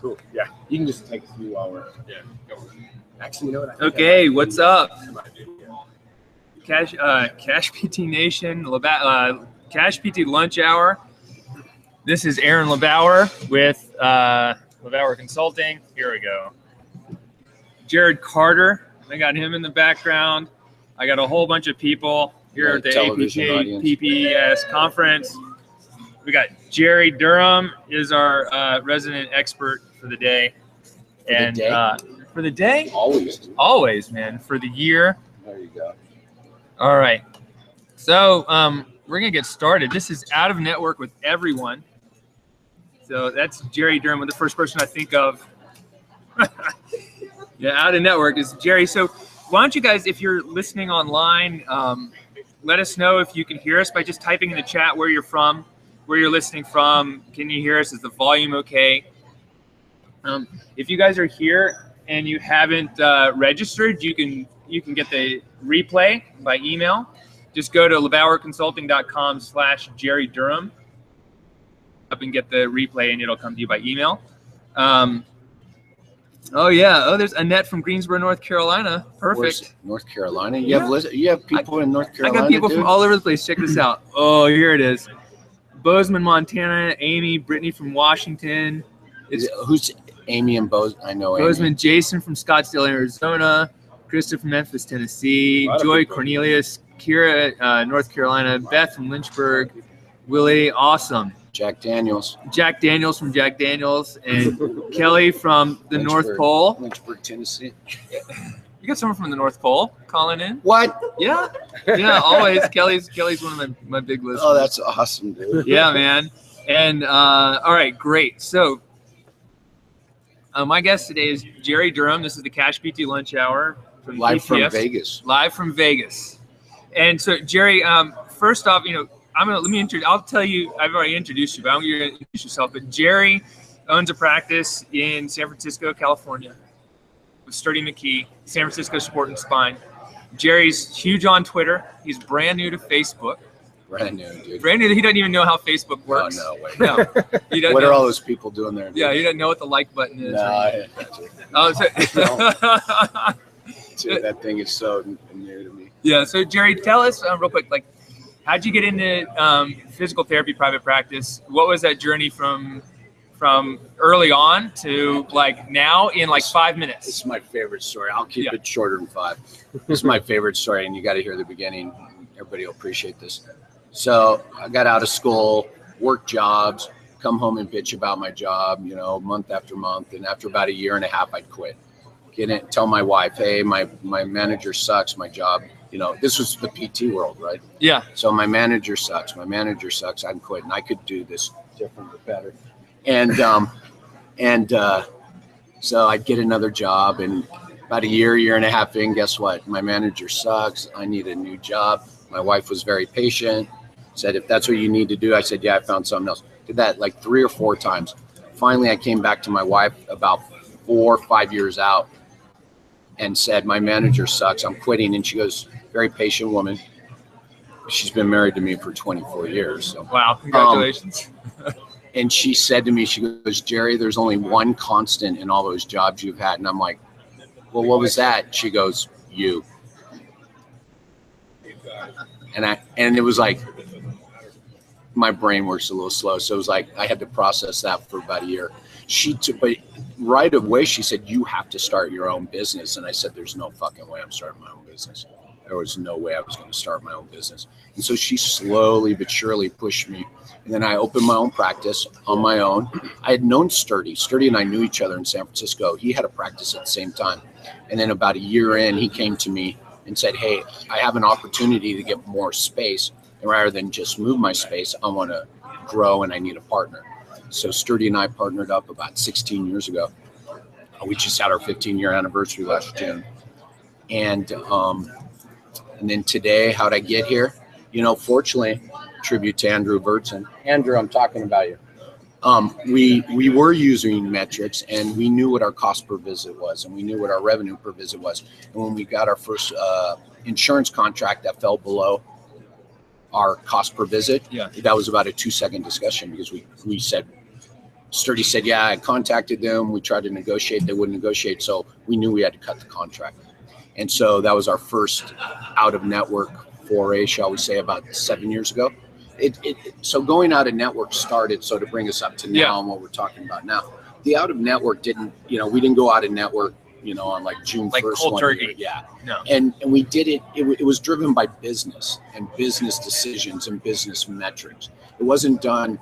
Cool. Yeah. You can just take a few while we're. Yeah. Go. Actually, you know what? Okay, what's up? CashPT Nation, CashPT Lunch Hour. This is Aaron LeBauer with LeBauer Consulting. Here we go. Jared Carter. I got him in the background. I got a whole bunch of people here at the PPS conference. We got Jerry Durham is our resident expert for the day. For the day? Always, man. For the year. There you go. All right. So we're going to get started. This is Out of Network with Everyone. So that's Jerry Durham, the first person I think of. Yeah, Out of Network is Jerry. So why don't you guys, if you're listening online, let us know if you can hear us by just typing in the chat where you're from, where you're listening from. Can you hear us? Is the volume okay? If you guys are here and you haven't registered, you can get the replay by email. Just go to LeBauerConsulting.com/Jerry Durham up and get the replay, and it'll come to you by email. Oh yeah. Oh, there's Annette from Greensboro, North Carolina. Perfect. Where's North Carolina. You have people in North Carolina. I got people from all over the place. Check this out. Oh, here it is. Bozeman, Montana. Amy, Brittany from Washington. Who's Amy and Bozeman? I know Bozeman. Amy. Jason from Scottsdale, Arizona. Krista from Memphis, Tennessee. Joy Cornelius. Kira, North Carolina. Beth from Lynchburg. Willie, awesome. Jack Daniels from Jack Daniels, and Kelly from the North Pole. Lynchburg, Tennessee. You got someone from the North Pole calling in? What? Yeah, always. Kelly's one of my big listeners. Oh, that's awesome, dude. Yeah, man. And all right, great. So my guest today is Jerry Durham. This is the CashPT Lunch Hour from Live PPS. Live from Vegas. And so, Jerry, first off, I'll tell you, I've already introduced you, but I'm going to introduce yourself. But Jerry owns a practice in San Francisco, California with Sturdy McKee, San Francisco Sport and Spine. Jerry's huge on Twitter. He's brand new to Facebook. Brand new, dude. Brand new. He doesn't even know how Facebook works. Oh, no way. No. He doesn't what know. are all those people doing there? Dude? Yeah, he doesn't know what the like button is. No, dude, that thing is so new to me. Yeah, so Jerry, tell us real quick, how'd you get into physical therapy private practice? What was that journey from early on to now in 5 minutes? This is my favorite story. I'll keep it shorter than 5. This is my favorite story, and you got to hear the beginning. Everybody will appreciate this. So I got out of school, worked jobs, come home and bitch about my job, month after month. And after about a year and a half, I'd quit. Tell my wife, hey, my manager sucks, my job. This was the PT world, right? Yeah. So my manager sucks. I'm quitting. I could do this different or better. And so I'd get another job, and about a year and a half in, guess what? My manager sucks. I need a new job. My wife was very patient. Said, if that's what you need to do, I said, yeah, I found something else. Did that 3 or 4 times. Finally, I came back to my wife about 4 or 5 years out and said, my manager sucks. I'm quitting. And she goes, very patient woman. She's been married to me for 24 years. So. Wow. Congratulations. And she said to me, she goes, Jerry, there's only one constant in all those jobs you've had. And I'm like, well, what was that? She goes, you. And it was my brain works a little slow. So it was I had to process that for about a year. But right away, she said, you have to start your own business. And I said, there's no fucking way I'm starting my own business. There was no way I was going to start my own business. And so she slowly but surely pushed me. And then I opened my own practice on my own. I had known Sturdy. Sturdy and I knew each other in San Francisco. He had a practice at the same time. And then about a year in, he came to me and said, hey, I have an opportunity to get more space. And rather than just move my space, I want to grow and I need a partner. So Sturdy and I partnered up about 16 years ago. We just had our 15-year anniversary last June. And then today, how'd I get here? Fortunately, tribute to Andrew Vertson. Andrew, I'm talking about you. We were using metrics, and we knew what our cost per visit was, and we knew what our revenue per visit was. And when we got our first insurance contract that fell below our cost per visit, that was about a 2-second discussion, because we said, Sturdy said, yeah, I contacted them. We tried to negotiate. They wouldn't negotiate. So we knew we had to cut the contract. And so that was our first out of network foray, shall we say, about 7 years ago. So going out of network started, so to bring us up to now and what we're talking about now. The out of network didn't, we didn't go out of network, on like June 1st. Like cold turkey. Yeah. No. And we did it, it was driven by business and business decisions and business metrics. It wasn't done,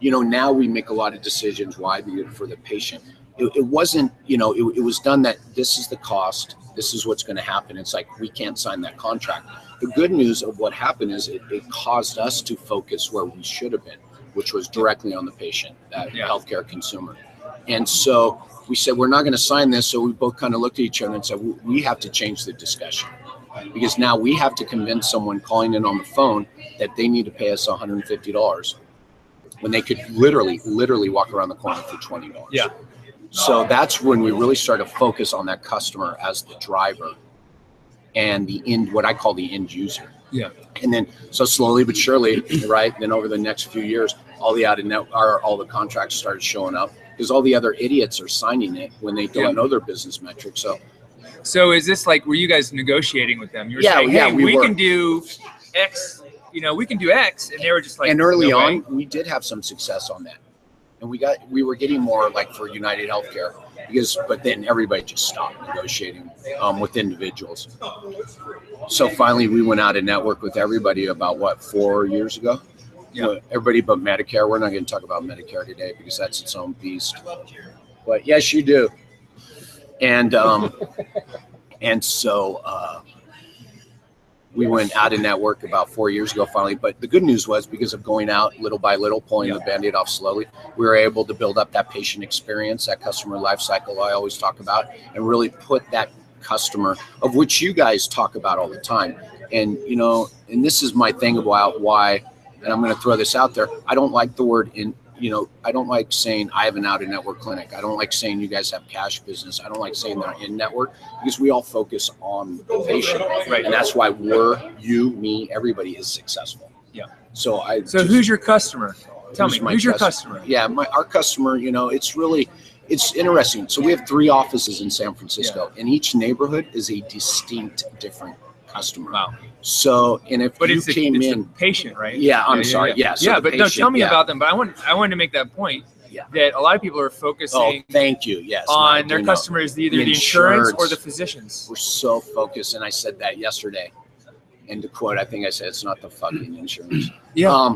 now we make a lot of decisions, why? For the patient. It wasn't, it was done that this is the cost, this is what's going to happen. It's like, we can't sign that contract. The good news of what happened is it caused us to focus where we should have been, which was directly on the patient, that healthcare consumer. And so we said, we're not going to sign this. So we both kind of looked at each other and said, we have to change the discussion, because now we have to convince someone calling in on the phone that they need to pay us $150 when they could literally walk around the corner for $20. Yeah. So that's when we really started to focus on that customer as the driver and what I call the end user. Yeah. And then, so slowly but surely, right? Then over the next few years, all the contracts started showing up, because all the other idiots are signing it when they don't know their business metrics. So is this like, were you guys negotiating with them? You were saying, hey, we can do X, we can do X. And they were just like, and early on, we did have some success on that. And we were getting more like for United Healthcare, but then everybody just stopped negotiating with individuals. So finally we went out and networked with everybody about 4 years ago? Yeah. Everybody but Medicare. We're not going to talk about Medicare today because that's its own beast. But yes, you do. And so we went out of network about 4 years ago finally. But the good news was, because of going out little by little, pulling the Band-Aid off slowly, we were able to build up that patient experience, that customer life cycle I always talk about, and really put that customer, of which you guys talk about all the time. And, and this is my thing about why, and I'm going to throw this out there, I don't like the word I don't like saying I have an out-of-network clinic. I don't like saying you guys have cash business. I don't like saying they're in-network, because we all focus on the patient. Right. And that's why you, me, everybody is successful. Yeah. So who's your customer? Tell me, who's your customer? Yeah, our customer, it's interesting. So we have 3 offices in San Francisco, and each neighborhood is a distinct different customer. Wow. So, and if you came in, the patient, right? Yeah, I'm sorry. Yeah. So but don't tell me about them. But I wanted to make that point. Yeah. That a lot of people are focusing. Oh, thank you. Yes. On their customers, either the insurance or the physicians. We're so focused, and I said that yesterday. And to quote, I think I said, it's not the fucking insurance. Yeah.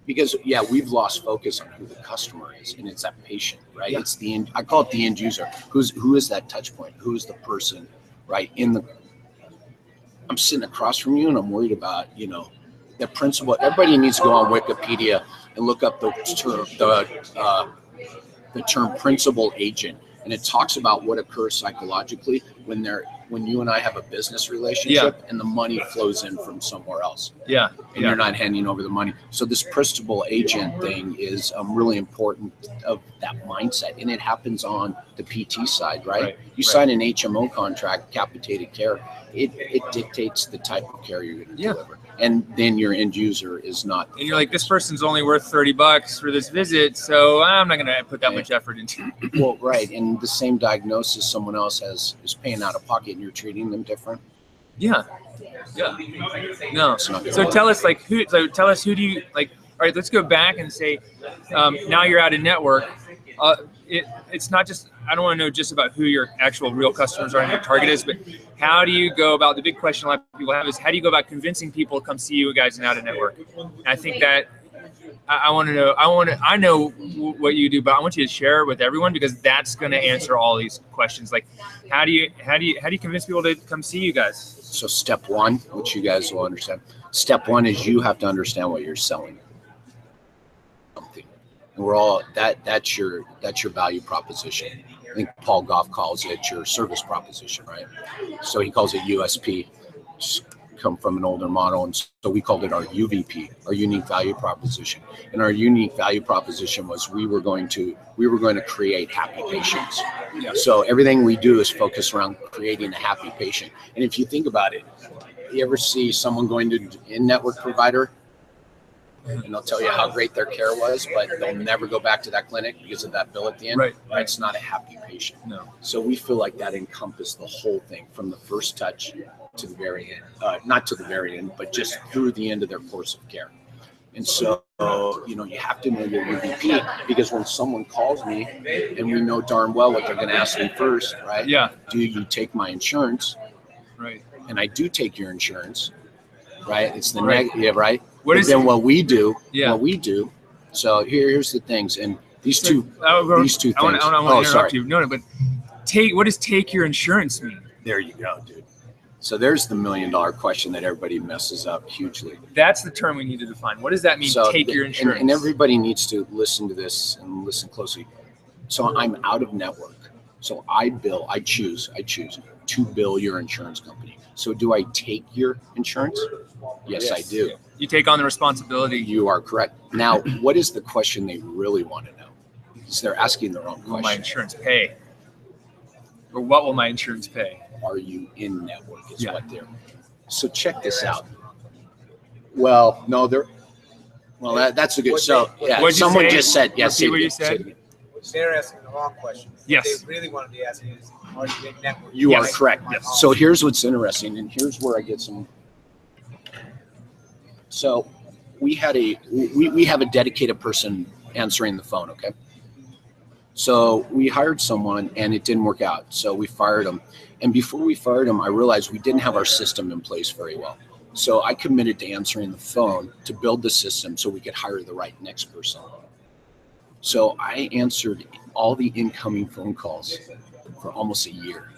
Because we've lost focus on who the customer is, and it's that patient, right? Yeah. It's I call it the end user. Who is that touch point? Who is the person, right? I'm sitting across from you, and I'm worried about, the principle. Everybody needs to go on Wikipedia and look up the term principal agent, and it talks about what occurs psychologically when you and I have a business relationship and the money flows in from somewhere else. Yeah. And you're not handing over the money. So this principal agent thing is really important of that mindset, and it happens on the PT side, right? You sign an HMO contract, capitated care. It dictates the type of care you're going to deliver. And then your end user is not. And you're like, this person's only worth $30 for this visit, so I'm not going to put that much effort into it. Well, right. And the same diagnosis someone else is paying out of pocket, and you're treating them different. Yeah. Yeah. No. So tell us, who do you like? All right, let's go back and say, now you're out of network. It's not just, I don't want to know just about who your actual real customers are and your target is, but how do you go about, the big question a lot of people have is, how do you go about convincing people to come see you guys in out of network? And I think that I want to know, I know what you do, but I want you to share it with everyone, because that's going to answer all these questions. Like, how do you convince people to come see you guys? So step 1, which you guys will understand. Step 1 is you have to understand what you're selling. And we're all that's your value proposition. I think Paul Goff calls it your service proposition, right? So he calls it USP. Just come from an older model, and so we called it our UVP, our unique value proposition. And our unique value proposition was we were going to create happy patients. Yeah. So everything we do is focused around creating a happy patient. And if you think about it, you ever see someone going to an in-network provider? and they'll tell you how great their care was, but they'll never go back to that clinic because of that bill at the end. Right. It's not a happy patient. No. So we feel like that encompassed the whole thing from the first touch to the very end. Not to the very end, but just through the end of their course of care. And so, you have to know your UVP, because when someone calls me and we know darn well what they're going to ask me first, right? Yeah. Do you take my insurance? Right. And I do take your insurance, right? It's the Right. negative, right? What is then what we do? Yeah. What we do. So here's the things, and these two things. I want to interrupt sorry. you. No, but what does take your insurance mean? There you go, dude. So there's the $1 million question that everybody messes up hugely. That's the term we need to define. What does that mean? So take your insurance. And everybody needs to listen to this and listen closely. So I'm out of network. So I choose to bill your insurance company. So do I take your insurance? Yes, I do. You take on the responsibility. You are correct. Now, what is the question they really want to know? Because they're asking the wrong question. Will my insurance pay? Or what will my insurance pay? Are you in network is what they're. So check this out. Well, no, that's a good. So yeah, someone just said yes. See what you said? They're asking the wrong question. Yes. What they really want to be asking is, are you in network? You are correct. Yes. So here's what's interesting, and here's where I get some. So we have a dedicated person answering the phone. Okay. So we hired someone and it didn't work out. So we fired him. And before we fired him, I realized we didn't have our system in place very well. So I committed to answering the phone to build the system so we could hire the right next person. So I answered all the incoming phone calls for almost a year.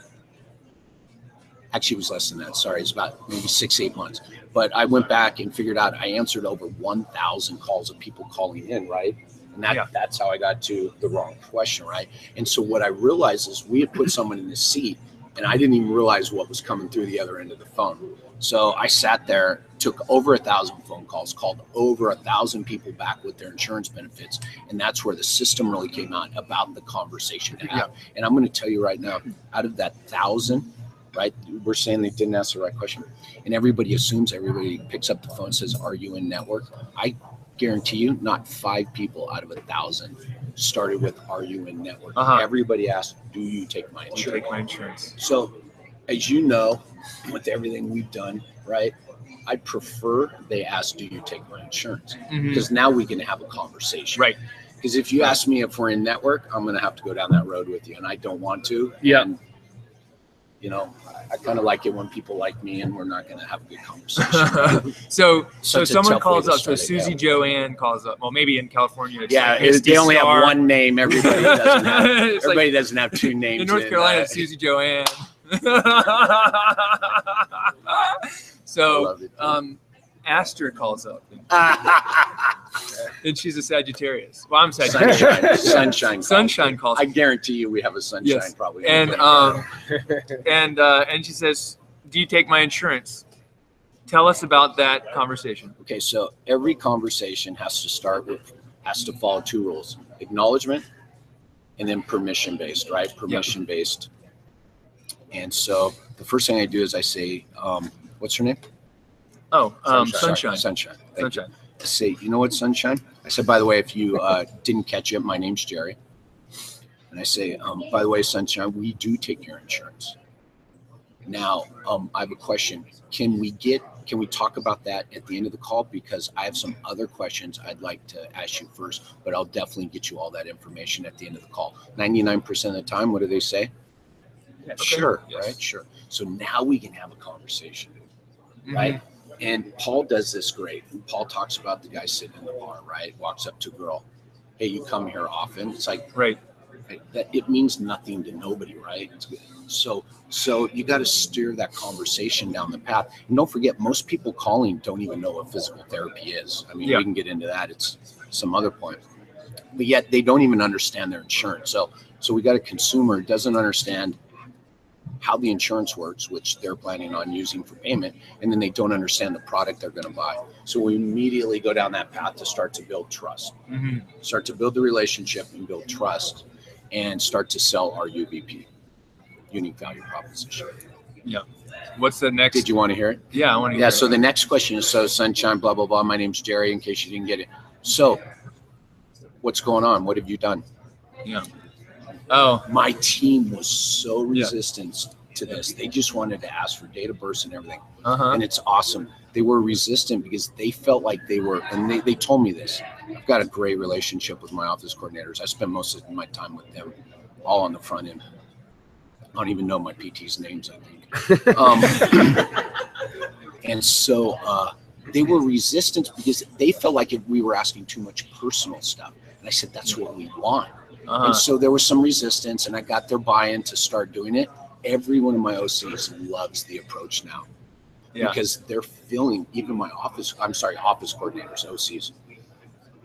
Actually, it was less than that. Sorry, it's about maybe 6-8 months. But I went back and figured out I answered over 1,000 calls of people calling in, right? And that's how I got to the wrong question, right? And so what I realized is we had put someone in the seat, and I didn't even realize what was coming through the other end of the phone. So I sat there, took over 1,000 phone calls, called over 1,000 people back with their insurance benefits, and that's where the system really came out about the conversation to have. And I'm going to tell you right now, out of that 1,000, right, we're saying they didn't ask the right question, and everybody picks up the phone and says, "Are you in network?" I guarantee you, not 5 people out of 1,000 started with, "Are you in network?" Everybody asked, "Do you take my insurance?" Take my insurance. So, as you know, with everything we've done, right, I prefer they ask, "Do you take my insurance?" Because now we can have a conversation. Right. Because if you ask me if we're in network, I'm going to have to go down that road with you, and I don't want to. Yeah. And, I kind of like it when people like me and we're not going to have a good conversation. So Such a someone tough calls way to up. So start it, Susie Joanne calls up. Well, maybe in California. It's Yeah, like Misty they only Star. have one name. Everybody doesn't have. It's like- Everybody doesn't have 2 names. In North Carolina, it's Susie Joanne. So, Astor calls up, and she's a Sagittarius. Well, I'm Sagittarius. Sunshine calls. I guarantee you, we have a sunshine probably. And she says, "Do you take my insurance?" Tell us about that conversation. Okay, so every conversation has to follow 2 rules: acknowledgement, and then permission based, right? Permission based. And so the first thing I do is I say, "What's her name?" Oh, Sunshine. Sunshine. I say, "You know what, Sunshine?" I said, "By the way, if you didn't catch it, my name's Jerry." And I say, "By the way, Sunshine, we do take your insurance. Now, I have a question. Can we talk about that at the end of the call? Because I have some other questions I'd like to ask you first, but I'll definitely get you all that information at the end of the call." 99% of the time, what do they say? Yeah, okay. Sure, Yes. right? Sure. So now we can have a conversation, right? And Paul does this great. Paul talks about the guy sitting in the bar, right? Walks up to a girl. "Hey, you come here often?" It's like, Right. that it means nothing to nobody, right? So you got to steer that conversation down the path. And don't forget, most people calling don't even know what physical therapy is. I mean, we can get into that. It's some other point. But yet they don't even understand their insurance. So we got a consumer who doesn't understand how the insurance works, which they're planning on using for payment, and then they don't understand the product they're going to buy. So we immediately go down that path to start to build trust, start to build the relationship and build trust, and start to sell our UVP, unique value proposition. Yeah. What's the next? Did you want to hear it? Yeah, I want to hear Yeah. it. So the next question is, so Sunshine, blah, blah, blah. My name's Jerry, in case you didn't get it. So what's going on? What have you done? Yeah. Oh, My team was so resistant to this. They just wanted to ask for date of birth and everything. And it's awesome. They were resistant because they felt like they were, and they told me this. I've got a great relationship with my office coordinators. I spend most of my time with them, all on the front end. I don't even know my PT's names, I think. And so they were resistant because they felt like we were asking too much personal stuff. And I said, that's what we want. And so there was some resistance, and I got their buy-in to start doing it. Every one of my OCs loves the approach now because they're feeling, even my office coordinators, OCs,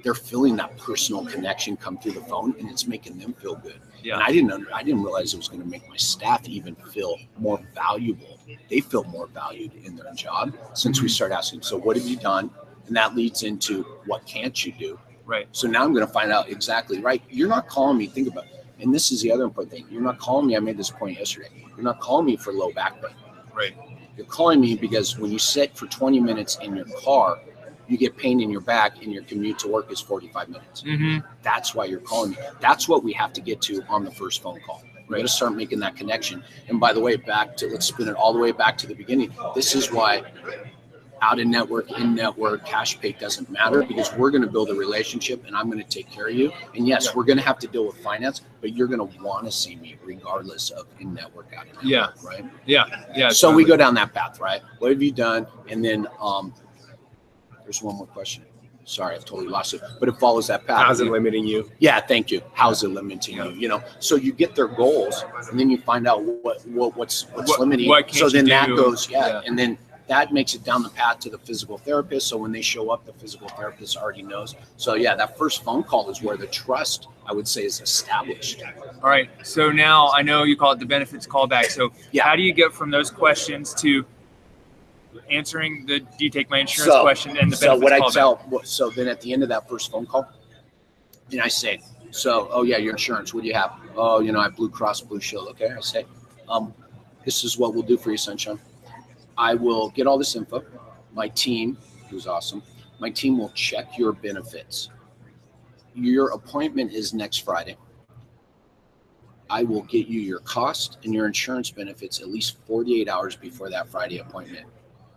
they're feeling that personal connection come through the phone, and it's making them feel good. And I didn't realize it was going to make my staff even feel more valuable. They feel more valued in their job since we start asking, so what have you done? And that leads into what can't you do? Right. So now I'm going to find out exactly, right? You're not calling me, think about it. And this is the other important thing. You're not calling me. I made this point yesterday. You're not calling me for low back pain. Right. You're calling me because when you sit for 20 minutes in your car, you get pain in your back and your commute to work is 45 minutes. That's why you're calling me. That's what we have to get to on the first phone call. We're going to start making that connection. And by the way, let's spin it all the way back to the beginning. This is why out of network, in network, cash pay doesn't matter, because we're going to build a relationship and I'm going to take care of you. And yes, we're going to have to deal with finance, but you're going to want to see me regardless of in network, out of network, right? Yeah. So we go down that path, right? What have you done? And then there's one more question. Sorry, I've totally lost it, but it follows that path. How's it limiting you? Yeah, thank you. How's it limiting you? You know, so you get their goals, and then you find out what's limiting. So then that goes, and then that makes it down the path to the physical therapist. So when they show up, the physical therapist already knows. So yeah, that first phone call is where the trust, I would say, is established. All right. So now I know you call it the benefits callback. So how do you get from those questions to answering the do you take my insurance question and the benefits so what callback? So then at the end of that first phone call, then I say, so, oh yeah, your insurance, what do you have? Oh, I have Blue Cross Blue Shield. Okay. I say, this is what we'll do for you, Sunshine. I will get all this info. My team, who's awesome, my team will check your benefits. Your appointment is next Friday. I will get you your cost and your insurance benefits at least 48 hours before that Friday appointment.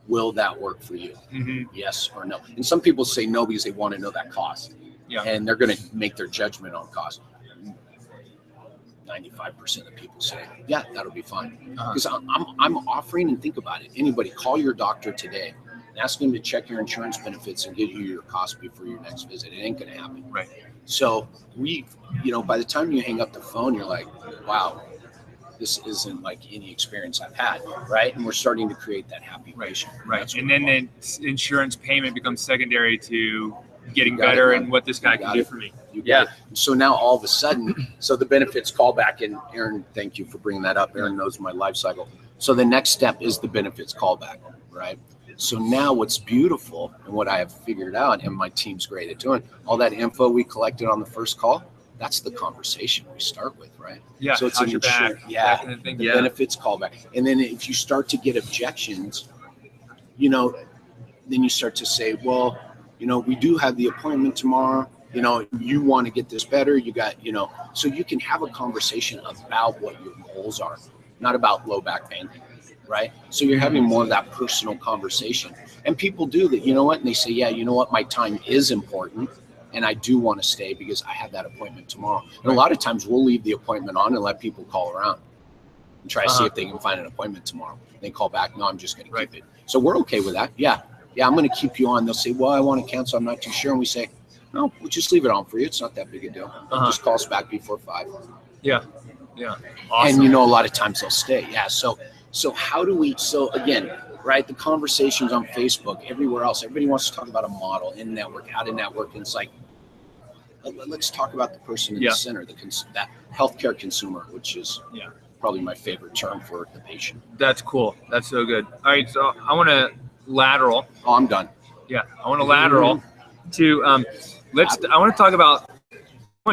Will that work for you? Yes or no? And some people say no because they want to know that cost. And they're going to make their judgment on cost. 95% of people say, yeah, that'll be fine. Because I'm offering, and think about it. Anybody, call your doctor today and ask him to check your insurance benefits and get you your cost before your next visit. It ain't going to happen. Right. So by the time you hang up the phone, you're like, wow, this isn't like any experience I've had, right? And we're starting to create that happy patient. Right. And then the insurance payment becomes secondary to getting better and what this guy can do for me. So now all of a sudden, so the benefits callback, and Aaron, thank you for bringing that up. Aaron knows my life cycle. So the next step is the benefits callback, right? So now what's beautiful and what I have figured out, and my team's great at doing, all that info we collected on the first call, that's the conversation we start with, right? Yeah. So it's how's your back? the benefits callback. And then if you start to get objections, then you start to say, well, we do have the appointment tomorrow. You want to get this better. You got, so you can have a conversation about what your goals are, not about low back pain, right? So you're having more of that personal conversation. And people do that, and they say, yeah, my time is important. And I do want to stay because I have that appointment tomorrow. And a lot of times we'll leave the appointment on and let people call around and try to see if they can find an appointment tomorrow. They call back, no, I'm just going to keep it. So we're okay with that. Yeah, I'm going to keep you on. They'll say, well, I want to cancel. I'm not too sure. And we say, no, we'll just leave it on for you. It's not that big a deal. Just call us back before 5. Yeah. Awesome. And a lot of times they'll stay. Yeah. So how do we, again, right, the conversations on Facebook, everywhere else, everybody wants to talk about a model, in network, out of network. And it's like, let's talk about the person in the center, that healthcare consumer, which is probably my favorite term for the patient. That's cool. That's so good. All right. So I want to lateral. Oh, I'm done. Yeah. I want to lateral to, I want to talk about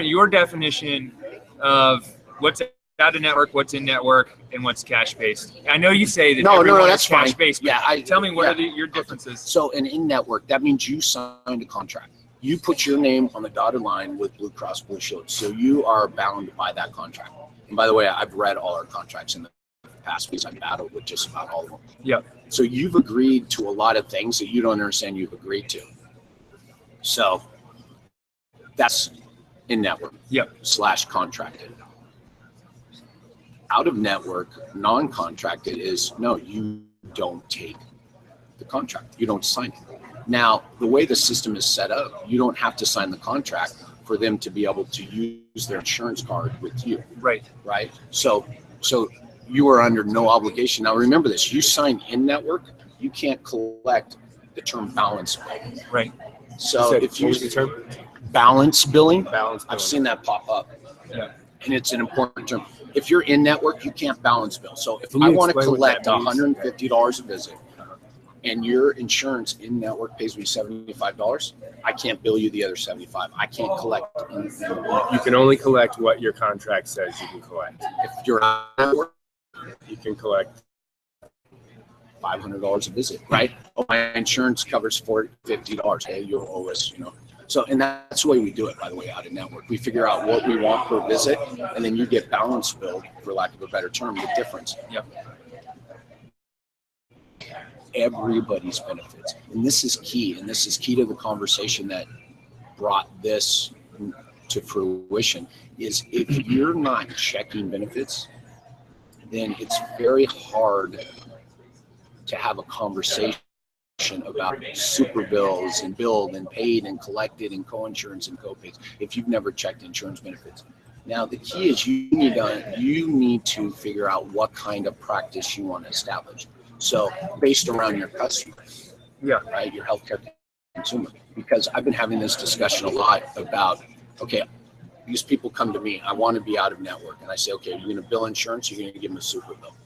your definition of what's out of network, what's in network, and what's cash based? I know you say that No, everyone that's is cash fine. based. Yeah, tell me what are your differences. So an in-network, that means you signed a contract. You put your name on the dotted line with Blue Cross Blue Shield, so you are bound by that contract. And by the way, I've read all our contracts in the past because I've battled with just about all of them. Yep. So you've agreed to a lot of things that you don't understand you've agreed to. So that's in-network. Yep. / contracted. Out of network, non-contracted is no, you don't take the contract. You don't sign it. Now, the way the system is set up, you don't have to sign the contract for them to be able to use their insurance card with you. Right. Right. So you are under no obligation. Now, remember this: you sign in network, you can't collect the term balance billing. Right. So if you use the term balance billing, balance, I've seen that pop up. Yeah. And it's an important term. If you're in network, you can't balance bill. So if Can I you want to explain what collect that means? $150 a visit, and your insurance in network pays me $75, I can't bill you the other 75. I can't collect anything. You can only collect what your contract says you can collect. If you're on network, You can collect. $500 a visit, right? Oh, my insurance covers $50. Hey, you owe us, So, and that's the way we do it, by the way, out of network. We figure out what we want per visit, and then you get balance billed, for lack of a better term, the difference. Yep. Everybody's benefits. And this is key. And this is key to the conversation that brought this to fruition is if you're not checking benefits, then it's very hard to have a conversation about super bills and billed and paid and collected and co-insurance and co-pays if you've never checked insurance benefits. Now, the key is you need to figure out what kind of practice you want to establish. So based around your customer, right, your healthcare consumer, because I've been having this discussion a lot about, okay, these people come to me, I want to be out of network. And I say, okay, you're going to bill insurance, you're going to give them a super bill.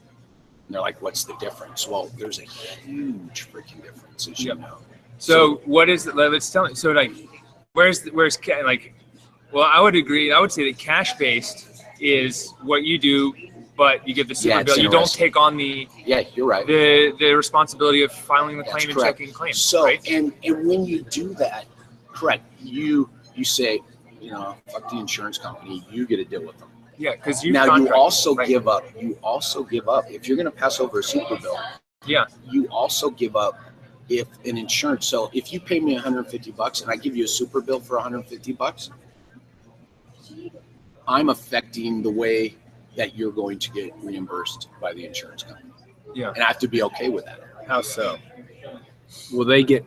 And they're like, what's the difference? Well, there's a huge freaking difference, as you know. So what is it? Let's tell me. So like, where's like, well, I would agree. I would say that cash based is what you do, but you give the super bill. You don't take on you're right. The responsibility of filing the claim and correct. checking claims. So right? and when you do that, correct, you say, fuck the insurance company, you get to deal with them. Yeah, because you also give up. You also give up if you're going to pass over a super bill. Yeah. You also give up if an insurance. So if you pay me $150 and I give you a super bill for $150, I'm affecting the way that you're going to get reimbursed by the insurance company. Yeah. And I have to be okay with that. How so? Will they get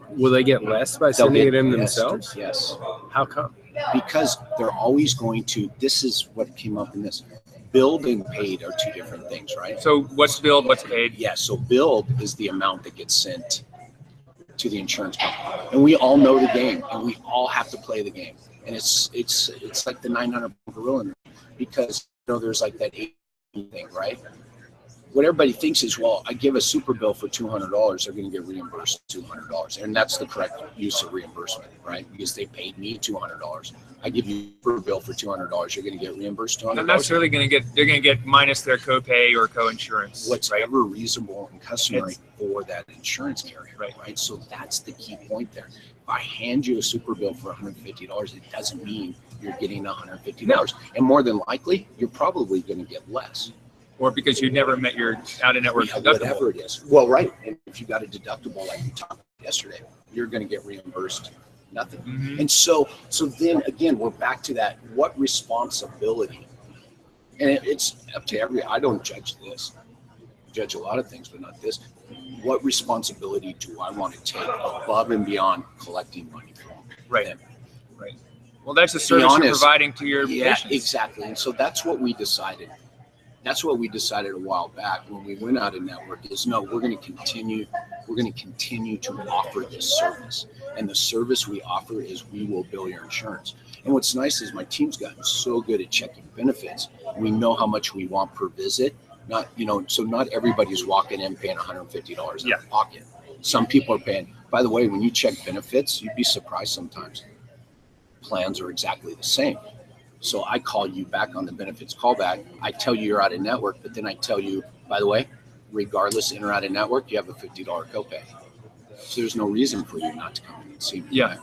less by sending it in themselves? Yes. How come? Because they're always going to. This is what came up in this. Billed and paid are two different things, right? So what's billed, what's paid? Yeah. So billed is the amount that gets sent to the insurance company, and we all know the game, and we all have to play the game. And it's like the 900 gorilla, because there's like that 80 thing, right? What everybody thinks is, well, I give a super bill for $200, they're going to get reimbursed $200, and that's the correct use of reimbursement, right? Because they paid me $200. I give you a super bill for $200, you're going to get reimbursed $200. And that's really going to get, they're going to get minus their copay or co-insurance. What's ever reasonable and customary for that insurance carrier, right? So that's the key point there. If I hand you a super bill for $150, it doesn't mean you're getting $150. No. And more than likely, you're probably going to get less. Or because you never met your out-of-network deductible. Whatever it is. Well, right. And if you got a deductible like we talked about yesterday, you're going to get reimbursed nothing. Mm-hmm. And so then again, we're back to that. What responsibility? And it's up to I don't judge this. I judge a lot of things, but not this. What responsibility do I want to take above and beyond collecting money from them? Right. Well, that's the service you're providing to your patients. Exactly. And so that's what we decided. That's what we decided a while back when we went out of network is no, we're going to continue to offer this service. And the service we offer is we will bill your insurance. And what's nice is my team's gotten so good at checking benefits. We know how much we want per visit. So not everybody's walking in paying $150 out of pocket. Some people are paying. By the way, when you check benefits, you'd be surprised sometimes. Plans are exactly the same. So I call you back on the benefits callback. I tell you you're out of network, but then I tell you, by the way, regardless in or out of network, you have a $50 copay. So there's no reason for you not to come in and see me. Yeah.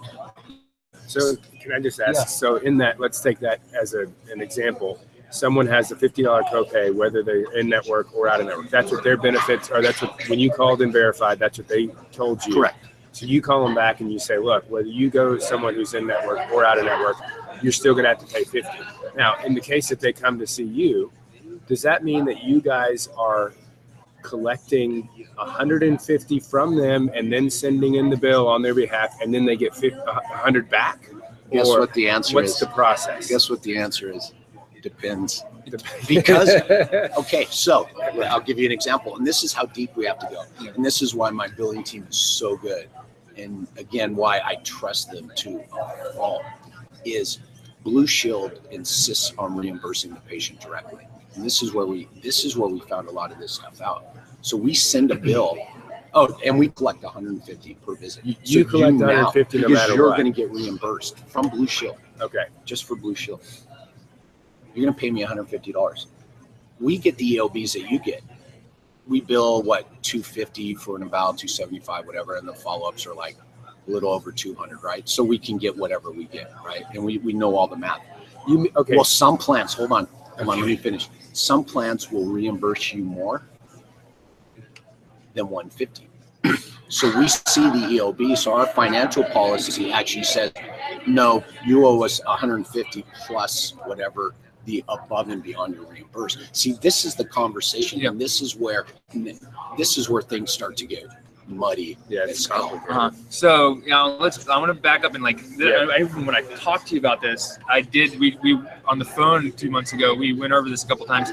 So can I just ask? Yeah. So in that, let's take that as an example. Someone has a $50 copay, whether they're in network or out of network. That's what their benefits are. That's what, when you called and verified, that's what they told you. Correct. So you call them back and you say, look, whether you go to someone who's in network or out of network, you're still going to have to pay $50. Now, in the case that they come to see you, does that mean that you guys are collecting $150 from them and then sending in the bill on their behalf, and then they get $100 back? Guess Or what the answer what's is? the process? Guess what the answer is? Depends. Because, okay, so I'll give you an example. And this is how deep we have to go. And this is why my billing team is so good. And again, why I trust them to a fault is Blue Shield insists on reimbursing the patient directly. And this is where we found a lot of this stuff out. So we send a bill. Oh, and we collect $150 per visit. You collect $150 no matter you're what. going to get reimbursed from Blue Shield. Okay. Just for Blue Shield. You're going to pay me $150. We get the EOBs that you get. We bill $250 for an eval, $275, whatever, and the follow-ups are like a little over $200, right? So we can get whatever we get, right? And we know all the math. Okay. Well, some plans, hold on, let me finish. Some plans will reimburse you more than $150. So we see the EOB. So our financial policy actually says, no, you owe us $150 plus whatever the above and beyond your reimbursement. See, this is the conversation, and this is where things start to get muddy. Yeah, it's complicated. So I'm going to back up and when I talked to you about this, we on the phone 2 months ago, we went over this a couple times.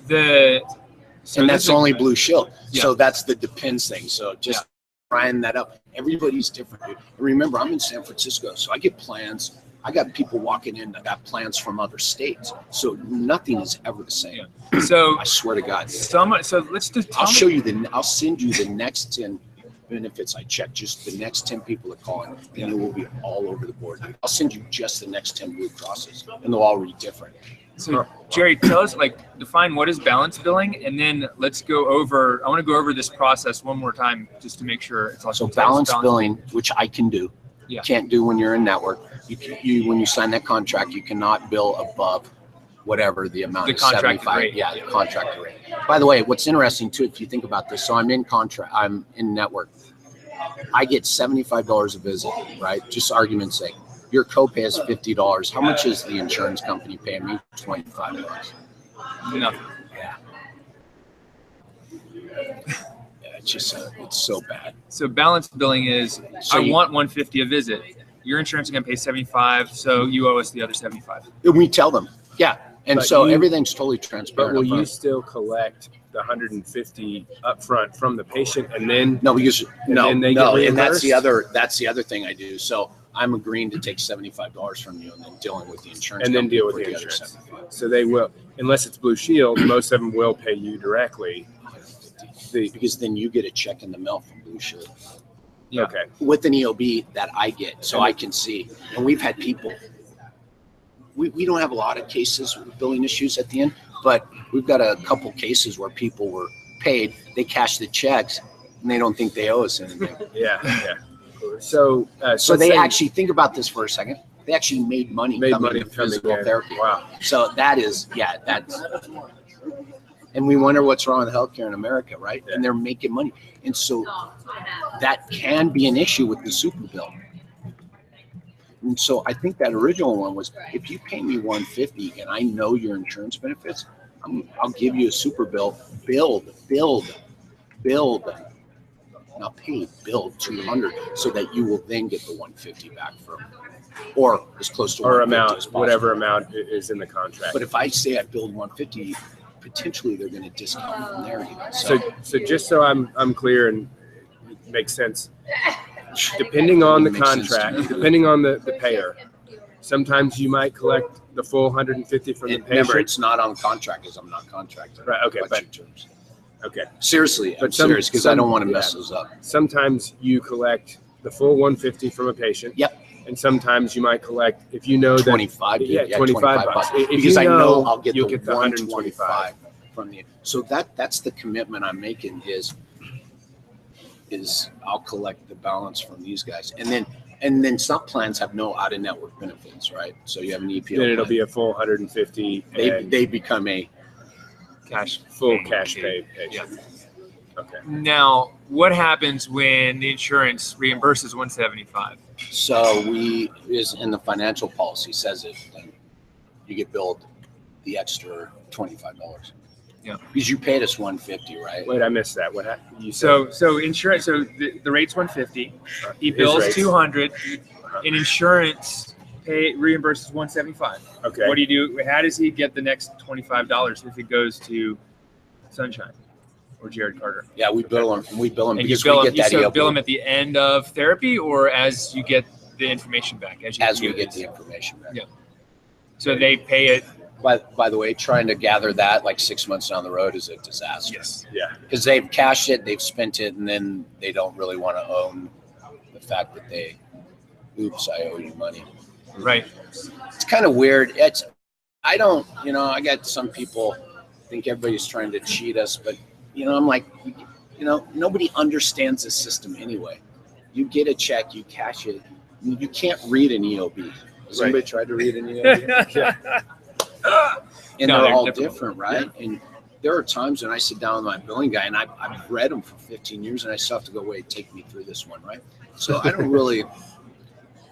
And that's only Blue Shield. Yeah. So that's the depends thing. So just trying that up. Everybody's different, dude. Remember, I'm in San Francisco, so I get plans. I got people walking in that got plans from other states. So nothing is ever the same. Yeah. So I swear to God. So let's just. I'll send you the next 10 benefits I check. Just the next 10 people that call in, and it will be all over the board. I'll send you just the next 10 Blue Crosses, and they'll all read different. So Jerry, tell us, define what is balance billing, and then let's go over. I want to go over this process one more time just to make sure it's also. So balance billing, which I can do. Yeah. Can't do when you're in network. When you sign that contract, you cannot bill above whatever the amount is, 75. Rate. Yeah, the contract rate. By the way, what's interesting too, if you think about this, so I'm in network. I get $75 a visit, right? Just argument's sake. Your copay is $50. How much is the insurance company paying me? $25. Nothing. Yeah. It's just it's so bad. So balance billing is So I want $150 a visit. Your insurance is going to pay $75, so you owe us the other $75. We tell them, yeah, and But so you- everything's totally But transparent. will up you front. still collect the $150 up front from the patient, and then No, because then they get and that's the reimbursed? other thing I do. So I'm agreeing to take $75 from you and then dealing with the insurance and then company deal with for the other insurance? 75. So they will, unless it's Blue Shield, most of them will pay you directly. Because then you get a check in the mail from Blue Shield Yeah. Okay. with an EOB that I get, so I can see. And we've had people. We don't have a lot of cases with billing issues at the end, but we've got a couple cases where people were paid, they cashed the checks, and they don't think they owe us anything. Yeah. So So they actually, think about this for a second. They actually made money coming to physical in. therapy. Wow. So that's, and we wonder what's wrong with healthcare in America, right? And they're making money. And so that can be an issue with the super bill. And so I think that original one was, if you pay me $150 and I know your insurance benefits, I'll give you a super bill, build, not paid, build $200, so that you will then get the $150 back from, or as close to or $150 amount, as possible. whatever amount is in the contract. But if I say I build $150, potentially they're going to discount from there. So just so I'm clear and it makes sense, depending on the Makes sense to contract, me. depending on the payer, sometimes you might collect the full $150 from the Remember, patient. it's not on contract because I'm not contracted. Right, okay, What's but- your terms? Okay. Seriously, I'm But some- serious because I some- don't want to yeah. mess those up. Sometimes you collect the full $150 from a patient. Yep. And sometimes you might collect, if you know that 25. Yeah, 25 bucks. If Because you I know I'll get you'll the get the 125 from the. So that's the commitment I'm making is I'll collect the balance from these guys, and then some plans have no out of network benefits, right? So you have an EPO. Then it'll plan. be a full 150. They become a full paying cash kid. pay patient. Okay. Now, what happens when the insurance reimburses 175? so we is in the financial policy says it, like, you get billed the extra $25. Yeah. Because you paid us 150, right? Wait, I missed that. What happened? You said So insurance. So the rate's 150. He his bills rates. 200. And insurance reimburses 175. Okay. What do you do? How does he get the next $25 if it goes to Sunshine or Jared Carter? Yeah, we bill them. We bill them And you because bill we him. get that You EOB bill him at the end of therapy, or as you get the information back. as we get the information back. Yeah. So they pay it. By the way, trying to gather that like 6 months down the road is a disaster. Yes. Yeah. Because they've cashed it, they've spent it, and then they don't really want to own the fact that oops, I owe you money. Right. It's kind of weird. I got some people think everybody's trying to cheat us, but I'm like, nobody understands the system anyway. You get a check, you cash it, you can't read an EOB. Has anybody tried to read an EOB? Yeah. And No, they're they're all different. right? Yeah. And there are times when I sit down with my billing guy, and I've read them for 15 years, and I still have to go, wait, take me through this one, right? So I don't really.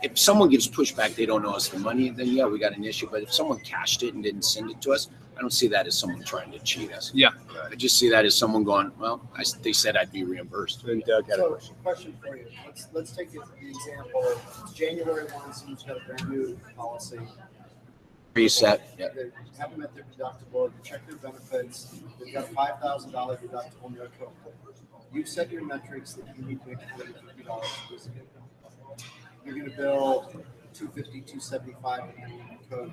If someone gives pushback, they don't know us the money, then yeah, we got an issue. But if someone cashed it and didn't send it to us, I don't see that as someone trying to cheat us. Yeah. I just see that as someone going, well, they said I'd be reimbursed. And Doug had a So, question. question for you. Let's take the example of it's January 1, someone's got a brand new policy. Reset. Yeah. They haven't met their deductible, they check their benefits, they've got a $5,000 deductible, no code. You've set your metrics that you need to make $250 for this kid. You're going to bill $250, $275 in the code.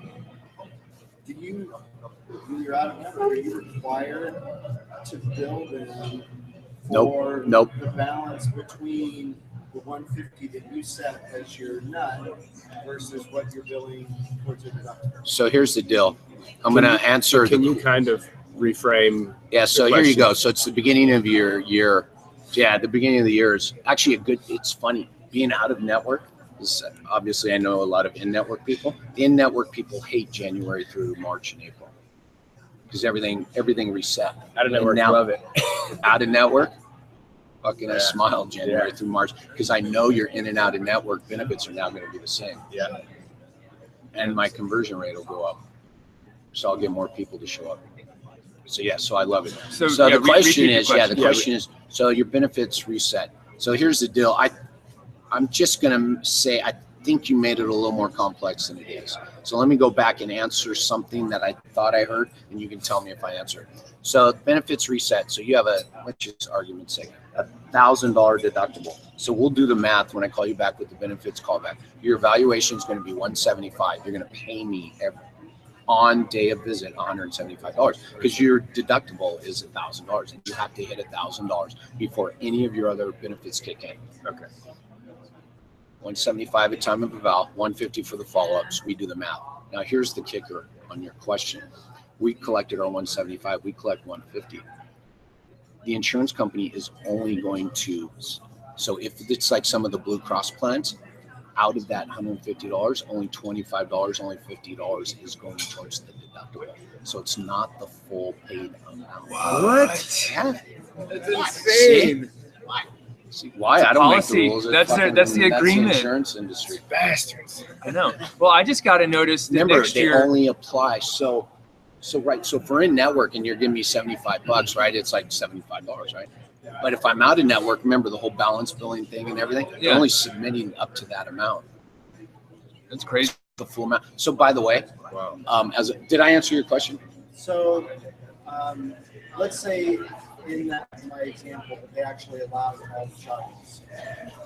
Do you, when you're out of network, are you required to bill them for Nope. the balance between the 150 that you set as your nut versus what you're billing towards your deductible? So here's the deal. I'm going to answer. Can you kind of reframe? Yeah. So the here you question? go. So it's the beginning of your year. Yeah. The beginning of the year is actually it's funny being out of network. Obviously, I know a lot of in-network people. The in-network people hate January through March and April because everything reset. Out of network, now, love it. Out of network, fucking I Yeah. smile January Yeah. through March because I know your in and out of network benefits are now going to be the same, Yeah. and my conversion rate will go up, so I'll get more people to show up. So yeah, so I love it. So, So yeah, the question repeat your is, yeah, the Yeah, question is, so your benefits reset. So here's the deal. I'm just going to say, I think you made it a little more complex than it is. So let me go back and answer something that I thought I heard, and you can tell me if I answer it. So benefits reset. So you have let's just argument's sake, $1,000 deductible. So we'll do the math when I call you back with the benefits callback. Your valuation is going to be $175. You're going to pay me on day of visit $175 because your deductible is $1,000, and you have to hit $1,000 before any of your other benefits kick in. Okay. 175 at time of eval, 150 for the follow-ups. We do the math. Now here's the kicker on your question. We collected our 175. We collect 150. The insurance company is only going to. So if it's like some of the Blue Cross plans, out of that $150, only $25, only $50 is going towards the deductible. So it's not the full paid amount. What? Yeah. That's insane. See why? It's a I don't make policy. the rules. That's the agreement. That's the insurance industry. Bastards. I know. Well, I just got to notice that Remember, next they year. only apply. So right. So if we're in network and you're giving me $75, right? It's like $75, right? But if I'm out of network, remember the whole balance billing thing and everything. Yeah. They're only submitting up to that amount, That's crazy. the full amount. So by the way, Wow. did I answer your question? So, let's say in that my example that they actually allowed all the charges.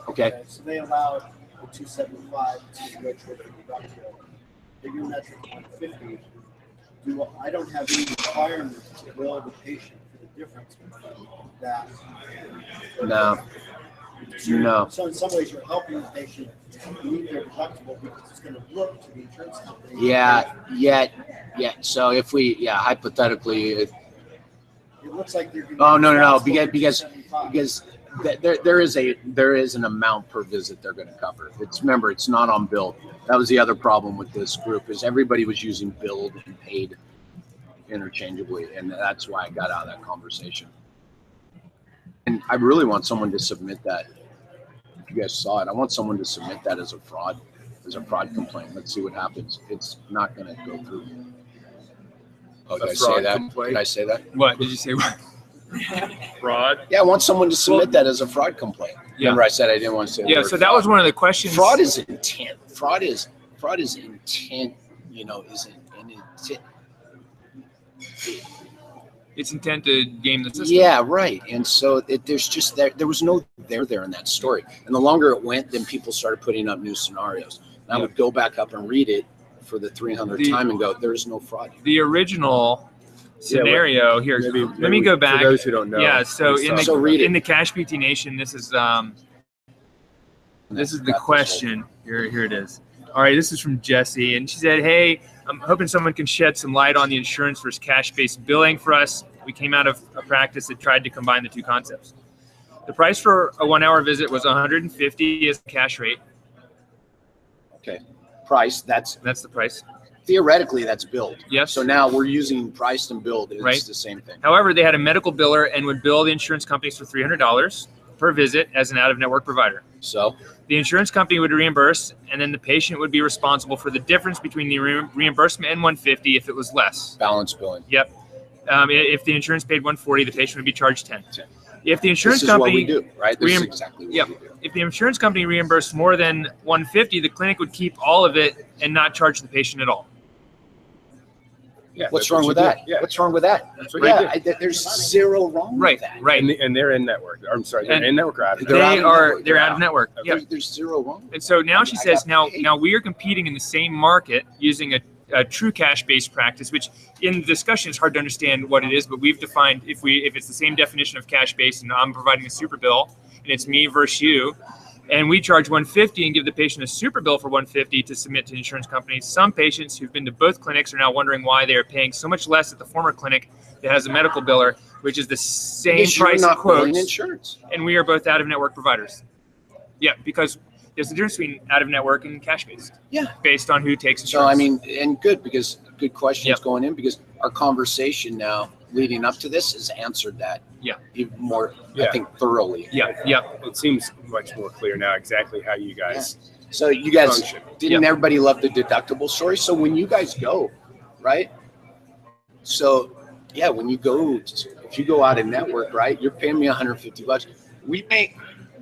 Okay. So they allowed the 275 to go toward the deductible. But your metric 150. I don't have any requirement to bill the patient for the difference between that. No. No. So in some ways, you're helping the patient meet their deductible because it's going to look to the insurance company. Yeah. So if we, hypothetically, It looks like they're. oh no, because there is an amount per visit they're going to cover. Remember, it's not on bill. That was the other problem with this group, is everybody was using billed and paid interchangeably, and that's why I got out of that conversation. And I really want someone to submit that. If you guys saw it, I want someone to submit that as a fraud complaint. Let's see what happens. It's not going to go through. Oh, did I say that? Did I say that? What did you say? Fraud. Yeah, I want someone to submit that as a fraud complaint. Yeah. Remember, I said I didn't want to say. Yeah. So that was one of the questions. Fraud is intent. Fraud is intent. It's intent to game the system. Yeah, right. And so there was no there in that story. And the longer it went, then people started putting up new scenarios. And I would go back up and read it for the 300th time and go, there's no fraud. The original scenario here. Maybe let me go back. For those who don't know. Yeah. So in the CashPT Nation, this is the question. Here it is. All right, this is from Jessie, and she said, "Hey, I'm hoping someone can shed some light on the insurance versus cash-based billing for us. We came out of a practice that tried to combine the two concepts. The price for a 1-hour visit was $150 as the cash rate. Okay, price. That's the price. Theoretically, that's billed. Yes. So now we're using priced and billed. It's Right. the same thing. However, they had a medical biller and would bill the insurance companies for $300 per visit as an out-of-network provider. So The insurance company would reimburse, and then the patient would be responsible for the difference between the reimbursement and $150 if it was less. balance billing. Yep. If the insurance paid $140, the patient would be charged $10. If the insurance This is what company we do, right? This is exactly what Yep. we do. If the insurance company reimbursed more than $150, the clinic would keep all of it and not charge the patient at all. Yeah, What's that's wrong what with you do. that? Yeah, What's wrong with that? that's what you do. There's zero wrong Right, with that. right. And they're in network. I'm sorry, they're And in network or out of They're network? out of network. They're They're out of out. network. Okay. Yeah. There's zero wrong. And so now she I says, got paid. now we are competing in the same market using a true cash-based practice, which in the discussion is hard to understand what it is, but we've defined if it's the same definition of cash-based, and I'm providing a super bill, and it's me versus you, and we charge $150 and give the patient a super bill for $150 to submit to the insurance company. Some patients who've been to both clinics are now wondering why they are paying so much less at the former clinic that has a medical biller, which is the same Because you're price not billing quotes, insurance. and we are both out-of-network providers. Yeah, because there's a difference between out-of-network and cash-based. Yeah. Based on who takes So insurance. I mean, and good questions Yep. going in, because our conversation now leading up to this has answered that. Yeah. Even more, I Yeah. think, thoroughly. Yeah, yeah. It seems much more clear now exactly how you guys So you guys, function. didn't Yep. everybody love the deductible story? So when you guys go, right? So yeah, when you go, if you go out of network, right, you're paying me $150. We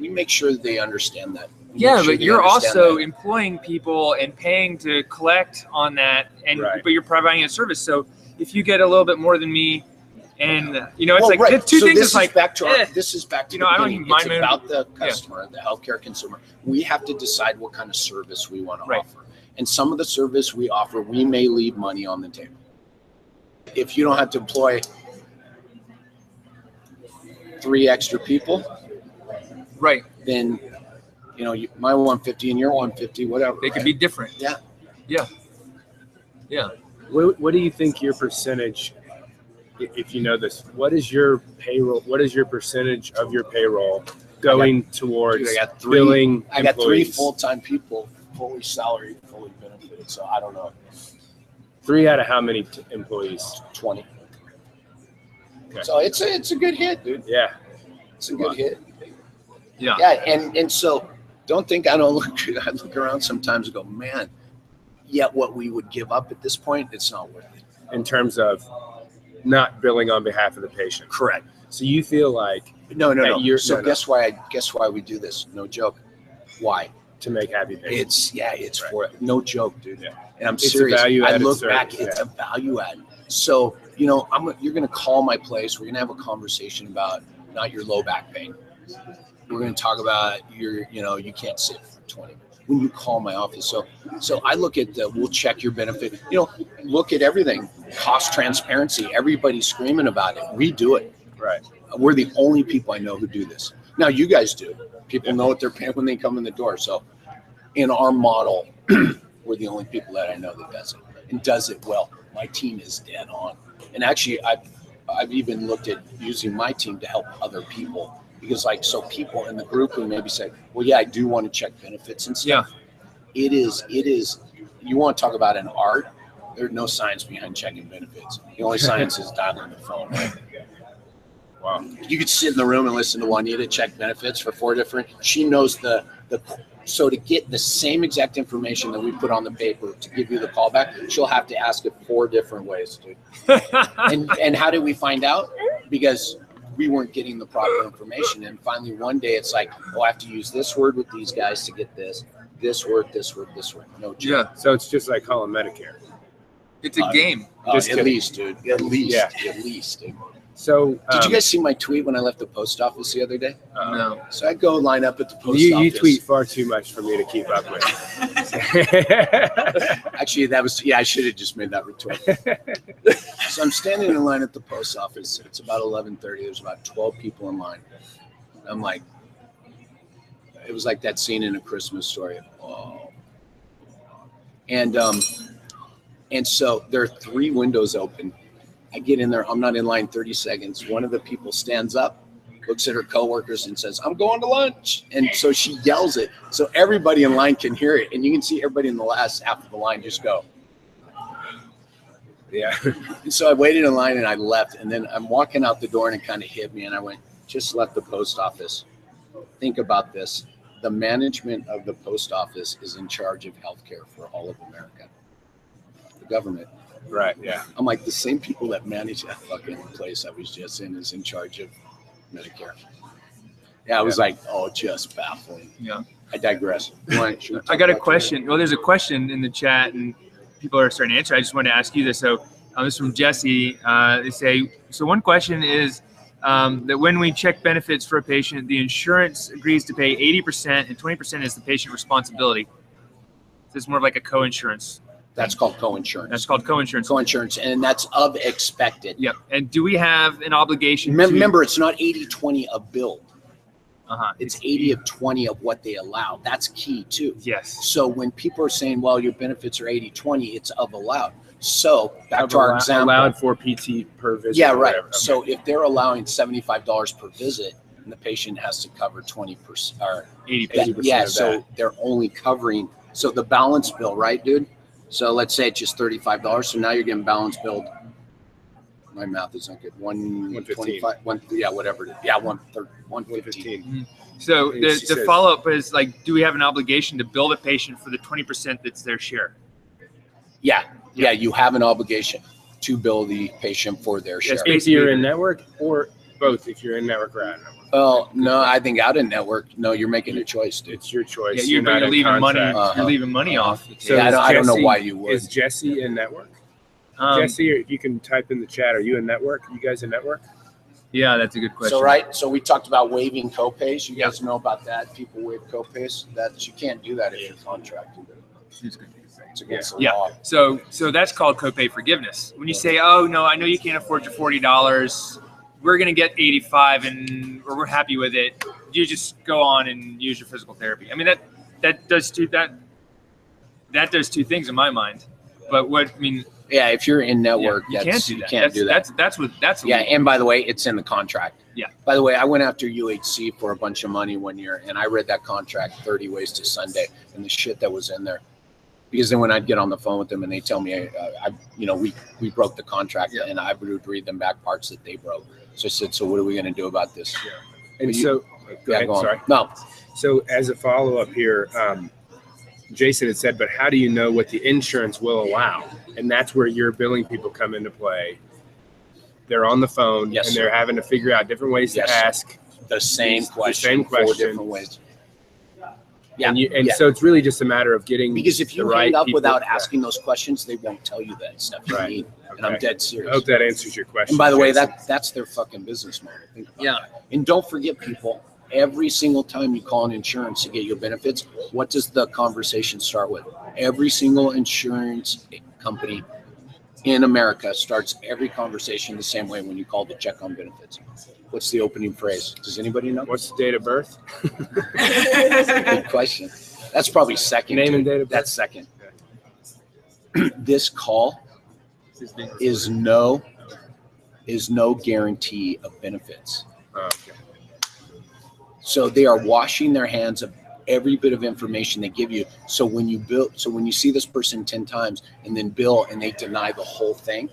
make sure that they understand that. We Yeah, make sure but they you're understand also that. employing people and paying to collect on that, and Right. but you're providing a service. So if you get a little bit more than me, and it's Well, like right. the two So things this is like back to eh. this is back to You know, the I don't beginning. even mind It's moving- about the customer, the healthcare consumer. We have to decide what kind of service we want to Right. offer. And some of the service we offer, we may leave money on the table. If you don't have to employ 3 extra people, right. then my 150 and your 150, whatever. They could right? be different. Yeah. Yeah. Yeah. What do you think your percentage, if you know this, what is your payroll? What is your percentage of your payroll going towards Dude, I got 3 billing I got 3 employees? full-time people, fully salaried, fully benefited. So I don't know, 3 out of how many employees? 20. Okay. So it's a good hit, dude. Yeah. It's a good hit. Yeah. Yeah, and so don't think I don't look. I look around sometimes and go, man. Yet what we would give up at this point, it's not worth it. In terms of not billing on behalf of the patient. Correct. So you feel like No. you're- So no, no. guess why we do this? No joke. Why? to make happy patients. It's Right. for it. No joke, dude. Yeah. And I'm It's a serious. I value-added look service, back, it's yeah. a value add. So, you're going to call my place. We're going to have a conversation about not your low back pain. We're going to talk about you can't sit for 20 minutes when you call my office. So I look at we'll check your benefit, look at everything, cost transparency. Everybody's screaming about it. We do it. Right. We're the only people I know who do this. Now you guys do. People know what they're paying when they come in the door. So in our model, we're the only people that I know that does it and does it well. My team is dead on. And actually, I've even looked at using my team to help other people because, like, so people in the group who maybe say, well, yeah, I do want to check benefits and stuff. Yeah. It is, you want to talk about an art. There's no science behind checking benefits. The only science is dialing the phone. Right? Wow. You could sit in the room and listen to Juanita check benefits for 4 different. She knows so to get the same exact information that we put on the paper to give you the callback, she'll have to ask it 4 different ways, dude. and how did we find out? Because we weren't getting the proper information. And finally one day it's like, oh, I have to use this word with these guys to get this word, this word, this word. No joke. Yeah. So it's just like calling Medicare. It's a game. At least, dude. At least, dude. So did you guys see my tweet when I left the post office the other day? No. So I go line up at the post office. You tweet far too much for me to keep up with. Actually, I should have just made that retort. So I'm standing in line at the post office. It's about 11:30. There's about 12 people in line. I'm like, it was like that scene in A Christmas Story. Oh. And so there are 3 windows open. I get in there. I'm not in line 30 seconds. One of the people stands up, looks at her coworkers and says, I'm going to lunch. And so she yells it. So everybody in line can hear it. And you can see everybody in the last half of the line just go. Yeah. And so I waited in line and I left. And then I'm walking out the door and it kind of hit me. And I went, just left the post office. Think about this. The management of the post office is in charge of healthcare for all of America. The government. Right, yeah. I'm like, the same people that manage that fucking place I was just in is in charge of Medicare. Yeah, I was like, oh, just baffling. Yeah. I digress. I got a question. Well, there's a question in the chat, and people are starting to answer. I just wanted to ask you this. So this is from Jesse. They say, so one question is that when we check benefits for a patient, the insurance agrees to pay 80% and 20% is the patient responsibility. So it's more of like a co-insurance. That's called co-insurance. That's called co-insurance. Co-insurance, and that's of expected. Yep. And do we have an obligation Remember, it's not 80-20 of bill. Uh-huh. It's 80 of 20 of what they allow. That's key, too. Yes. So when people are saying, well, your benefits are 80-20, it's of allowed. So back to our example. Allowed for PT per visit. Yeah, right. Okay. So if they're allowing $75 per visit, and the patient has to cover 20% or 80%. Yeah, so they're only covering. So the balance bill, right, dude? So let's say it's just $35. So now you're getting balance billed. My math is not good. 125. Whatever. Yeah, 115. Mm-hmm. So the follow up is like, do we have an obligation to bill the patient for the 20% that's their share? Yeah. You have an obligation to bill the patient for their share. If you're in network or both, if you're in network or out of network. Well, no, I think out of network. No, you're making a choice, dude. It's your choice. Yeah, you're leaving money. You're leaving money off. So yeah, I don't know why you would. Is Jesse in network? Jesse, if you can type in the chat, are you in network? You guys in network? Yeah, that's a good question. So we talked about waiving copays. You guys know about that. People waive copays. That you can't do that if you're contracted. It's against the law. So that's called copay forgiveness. When you say, oh no, I know you can't afford your $40. We're going to get 85 and or we're happy with it. You just go on and use your physical therapy. I mean, that does two things in my mind. But yeah, if you're in network, you can't do that. You can't do that. That's yeah. And by the way, it's in the contract. Yeah. By the way, I went after UHC for a bunch of money one year and I read that contract 30 Ways to Sunday and the shit that was in there. Because then when I'd get on the phone with them and they tell me, we broke the contract and I would read them back parts that they broke. So I said, so what are we going to do about this? Yeah. And go ahead, sorry. No. So as a follow-up here, Jason had said, but how do you know what the insurance will allow? And that's where your billing people come into play. They're on the phone and they're having to figure out different ways to ask the same question. 4 different ways. Yeah. So it's really just a matter of getting because if you hang up without asking those questions, they won't tell you that stuff you need. And I'm dead serious. I hope that answers your question. And by the way, that's their fucking business model. Think about that. And don't forget, people, every single time you call an insurance to get your benefits, what does the conversation start with? Every single insurance company in America starts every conversation the same way when you call to check on benefits. What's the opening phrase? Does anybody know? What's the date of birth? Good question. That's probably second. Name and date of birth? That's second. This call is no guarantee of benefits. Oh, okay. So they are washing their hands of every bit of information they give you. So when you see this person 10 times and then bill and they deny the whole thing,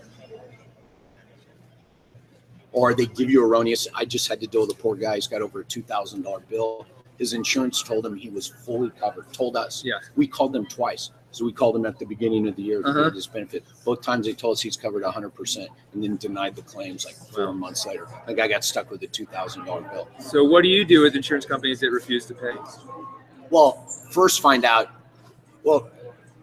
or they give you erroneous. I just had to deal with a poor guy. He's got over a $2,000 bill. His insurance told him he was fully covered. Told us. Yeah. We called them twice. So we called him at the beginning of the year to get this benefit. Both times they told us he's covered 100% and then denied the claims like 4 months later. The guy got stuck with a $2,000 bill. So what do you do with insurance companies that refuse to pay? Well, first find out. Well,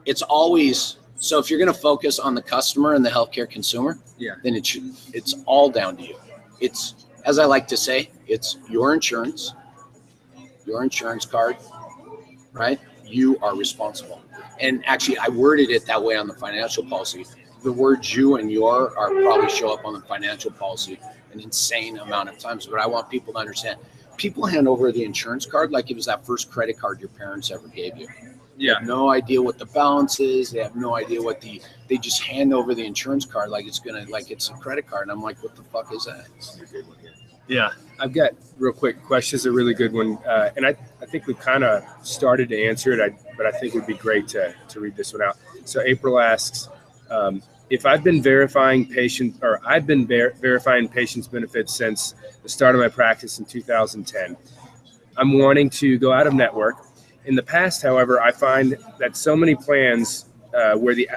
it's always so. If you're going to focus on the customer and the healthcare consumer, then it's all down to you. It's, as I like to say, it's your insurance card, right? You are responsible. And actually, I worded it that way on the financial policy. The words "you" and "your" are probably show up on the financial policy an insane amount of times. But I want people to understand. People hand over the insurance card like it was that first credit card your parents ever gave you. They have no idea what the balance is. They have no idea what they just hand over the insurance card like it's a credit card. And I'm like, what the fuck is that? Yeah. I've got real quick questions, a really good one. And I think we've kind of started to answer it, but I think it would be great to read this one out. So April asks, if I've been verifying patients benefits since the start of my practice in 2010, I'm wanting to go out of network. In the past, however, I find that so many plans where the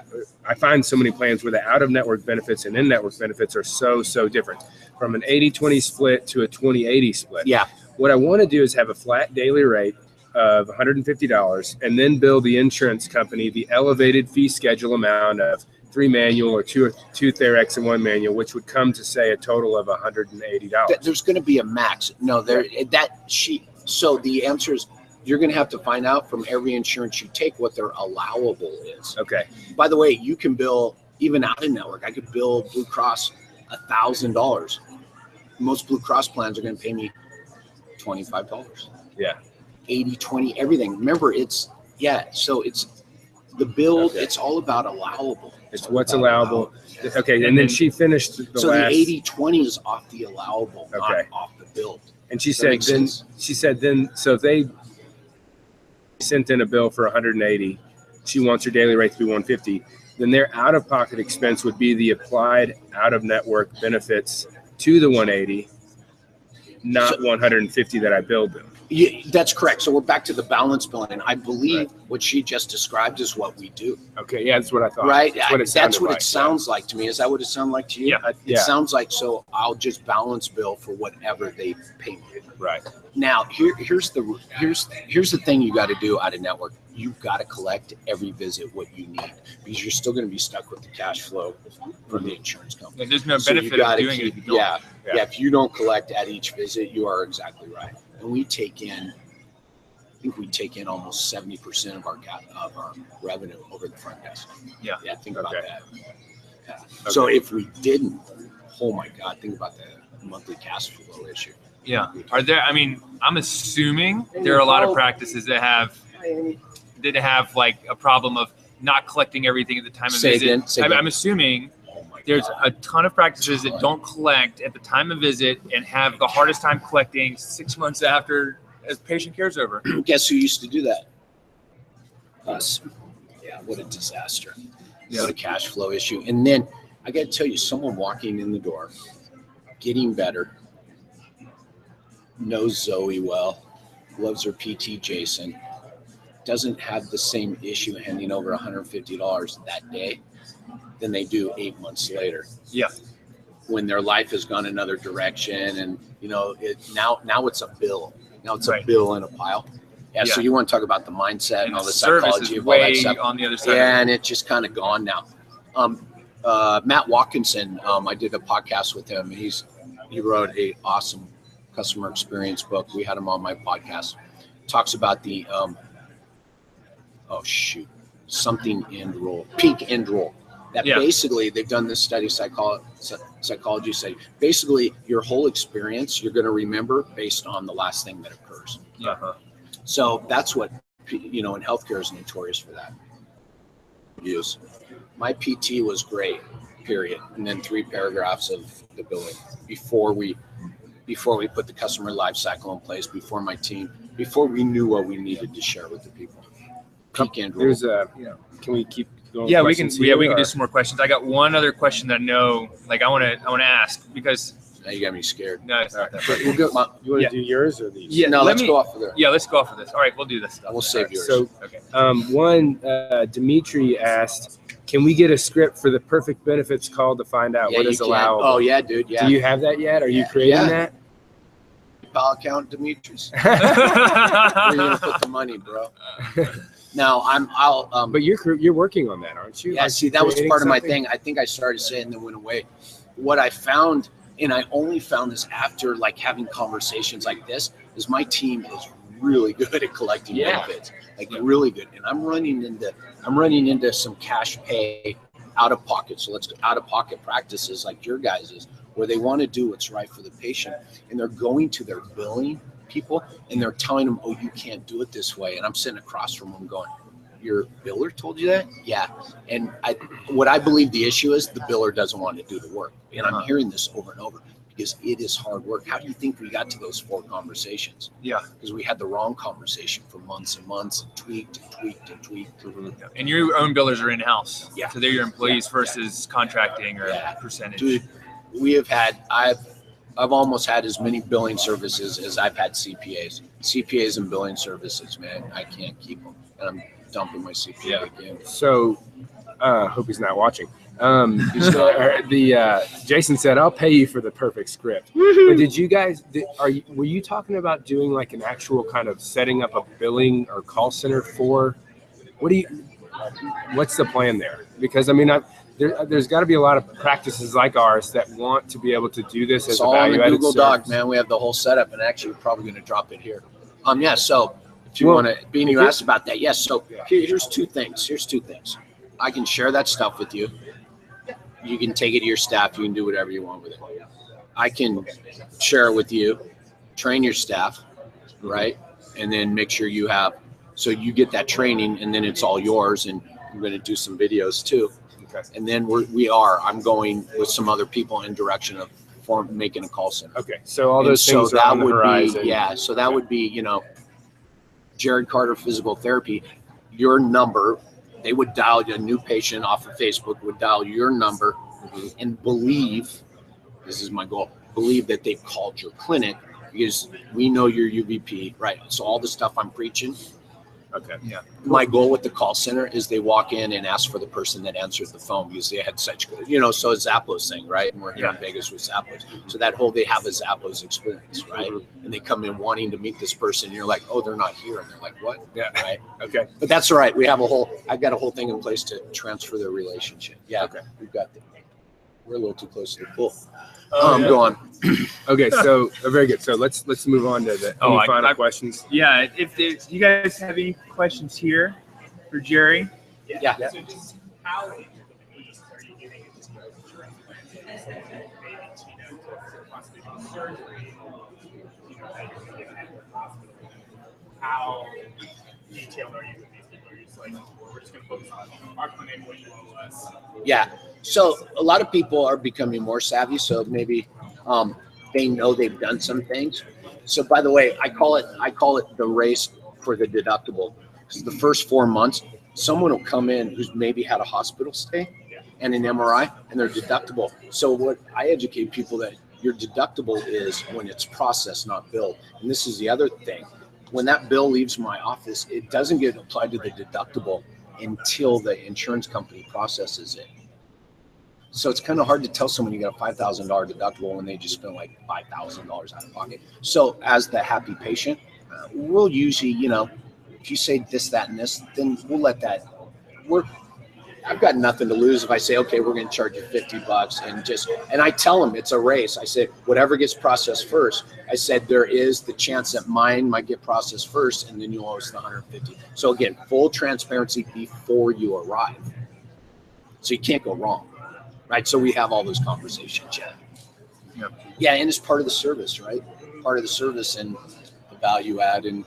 out-of-network benefits and in-network benefits are so different, from an 80-20 split to a 20-80 split. Yeah. What I want to do is have a flat daily rate of $150 and then bill the insurance company the elevated fee schedule amount of 3 manual or two Therex and 1 manual, which would come to say a total of $180. There's going to be a max. No, so the answer is you're going to have to find out from every insurance you take what their allowable is. Okay. By the way, you can bill even out of network. I could bill Blue Cross $1,000. Most Blue Cross plans are going to pay me $25. Yeah. 80-20, everything. Remember, so it's the bill. Okay. It's all about allowable. It's what's allowable. Okay, and then she finished the so last. The 80-20 is off the allowable, not off the bill. And she said so they sent in a bill for 180. She wants her daily rate to be 150. Then their out-of-pocket expense would be the applied out-of-network benefits to the 180, not 150 that I billed them. Yeah, that's correct. So we're back to the balance billing, and I believe what she just described is what we do. Okay, yeah, that's what I thought. Right, that's what it sounds like to me. Is that what it sounds like to you? Yeah. It sounds like so. I'll just balance bill for whatever they pay me. Right. Now, here's the thing you got to do out of network. You've got to collect every visit what you need, because you're still going to be stuck with the cash flow from the insurance company. And there's no benefit of doing it. Yeah. If you don't collect at each visit, you are exactly right. And we take in, I think we take in almost 70% of our revenue over the front desk. Yeah. Yeah. Think about that. Yeah. Okay. So if we didn't, oh my God, think about the monthly cash flow issue. Yeah. I'm assuming there are a lot of practices that have like a problem of not collecting everything at the time of visit. I'm assuming there's a ton of practices that don't collect at the time of visit and have the hardest time collecting 6 months after as patient care's over. Guess who used to do that? Us. Yeah, what a disaster. Yeah. What a cash flow issue. And then I got to tell you, someone walking in the door, getting better, knows Zoe well, loves her PT Jason, doesn't have the same issue handing over $150 that day than they do 8 months later. Yeah. When their life has gone another direction, and now it's a bill. Now it's a bill in a pile. Yeah. So you want to talk about the mindset and all the psychology of all that stuff. On the other side. Yeah, and it's just kind of gone now. Matt Watkinson, I did a podcast with him. He wrote a awesome customer experience book. We had him on my podcast. Talks about the something end rule, peak end rule. that Yeah. basically they've done this study, psychology study. Basically, your whole experience you're going to remember based on the last thing that occurs. So that's what, you know, in healthcare is notorious for that. Use my PT was great, period, and then 3 paragraphs of the billing before we put the customer life cycle in place, before my team, before we knew what we needed to share with the people. Peak and roll. There's a. Can we keep going? Yeah, with we can. questions Yeah, here, we can do or- some more questions. I got one other question that I know, like I want to ask because Now you got me scared. no, it's not that. But we'll go. You want to Yeah. do yours or these? Yeah, No, let let's me- go off of there. Yeah, let's go off of this. All right, we'll do this stuff. We'll save yours. So, Okay. one, Dimitri asked, can we get a script for the perfect benefits call to find out Yeah, what you is can. allowable? Oh yeah, dude. Yeah. Do you have that yet? Are you creating Yeah. that? PayPal account, Demetrius? Where you gonna put the money, bro? No, I'll. But you're working on that, aren't you? Yeah, Aren't see, you that was creating part of my something? thing. I think I started saying that went away. What I found, and I only found this after like having conversations like this, is my team is really good at collecting benefits, like really good. And I'm running into some cash pay out of pocket. So let's go out of pocket practices like your guys's, where they want to do what's right for the patient, and they're going to their billing people and they're telling them, oh, you can't do it this way. And I'm sitting across from them going, your biller told you that? Yeah. And what I believe the issue is, the biller doesn't want to do the work. And I'm hearing this over and over because it is hard work. How do you think we got to those 4 conversations? Yeah. Because we had the wrong conversation for months and months, and tweaked. And your own billers are in house. Yeah. So they're your employees versus contracting or Yeah. percentage. Dude, I've almost had as many billing services as I've had CPAs and billing services, man. I can't keep them. And I'm dumping my CPA again. So, hope he's not watching. He's not. Jason said, "I'll pay you for the perfect script." But did you guys? Were you talking about doing like an actual kind of setting up a billing or call center for? What's the plan there? Because I mean, there's got to be a lot of practices like ours that want to be able to do this as It's a all in the value-added Google Doc, service. man. We have the whole setup, and actually, we're probably going to drop it here. Yeah. So if you want to, Bean, you asked about that. Yes. So here's 2 things. I can share that stuff with you. You can take it to your staff. You can do whatever you want with it. I can share it with you, train your staff, right? And then make sure you have, so you get that training, and then it's all yours. And we're going to do some videos too. Okay. And then I'm going with some other people in direction of making a call center. Okay. So all And those so things are that on the would horizon. be, yeah. So that would be, Jared Carter Physical Therapy, your number. They would dial a new patient off of Facebook, would dial your number and believe, this is my goal, believe that they've called your clinic because we know your UVP, right? So all the stuff I'm preaching. Okay. Yeah. My goal with the call center is they walk in and ask for the person that answers the phone because they had such good, so it's Zappos thing, right? And we're here in Vegas with Zappos. So they have a Zappos experience, right? And they come in wanting to meet this person. And you're like, oh, they're not here. And they're like, what? Yeah. Right. Okay. But that's all right. I've got a whole thing in place to transfer their relationship. Yeah. Okay. We're a little too close to the pool. Yeah. Go on. Okay. So very good. So let's move on to the any final questions. Yeah. If you guys have any questions here for Jerry. Yeah. So just how in the East are you giving it to hospital surgery, that you're giving at the hospital? How detailed are you with these people? Are you just like, we're just going to focus on our clinic, what you owe us? Yeah. So a lot of people are becoming more savvy. So maybe they know they've done some things. So by the way, I call it the race for the deductible. Because the first 4 months, someone will come in who's maybe had a hospital stay and an MRI and their deductible. So what I educate people that your deductible is when it's processed, not billed. And this is the other thing. When that bill leaves my office, it doesn't get applied to the deductible until the insurance company processes it. So it's kind of hard to tell someone you got a $5,000 deductible when they just spent like $5,000 out of pocket. So as the happy patient, we'll usually, if you say this, that, and this, then we'll let that work. I've got nothing to lose if I say, okay, we're going to charge you $50 and I tell them it's a race. I say, whatever gets processed first. I said, there is the chance that mine might get processed first and then you owe us the $150. So again, full transparency before you arrive. So you can't go wrong, right? So we have all those conversations. Yep. Yeah, and it's part of the service, right? Part of the service and the value add and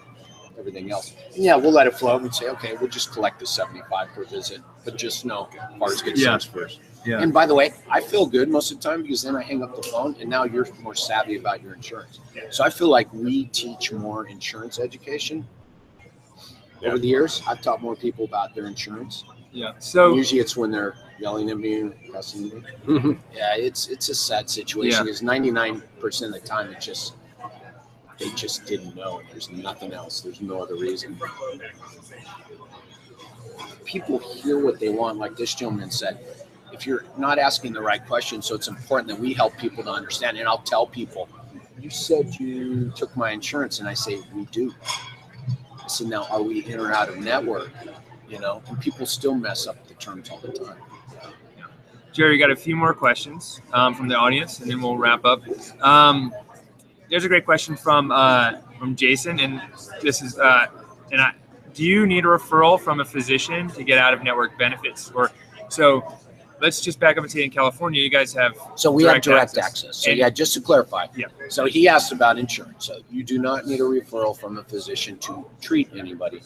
everything else. And yeah, we'll let it flow. We'd say, okay, we'll just collect the 75 per visit, but just know parts get Yeah. sent first. Yeah. And by the way, I feel good most of the time because then I hang up the phone and now you're more savvy about your insurance. So I feel like we teach more insurance education over the years. I've taught more people about their insurance. Yeah. So Usually it's when they're yelling at me and cussing me. Yeah, it's a sad situation because 99% of the time they just didn't know. There's nothing else. There's no other reason. People hear what they want, like this gentleman said. If you're not asking the right question, so it's important that we help people to understand. And I'll tell people, you said you took my insurance, and I say, we do. I said, now, are we in or out of network? You know, and people still mess up the terms all the time. Jerry, we got a few more questions from the audience, and then we'll wrap up. There's a great question from Jason, and this is, do you need a referral from a physician to get out of network benefits? Or so let's just back up and say in California, you guys have we have direct access. So and, yeah, just to clarify. Yeah. So he asked about insurance. So you do not need a referral from a physician to treat anybody.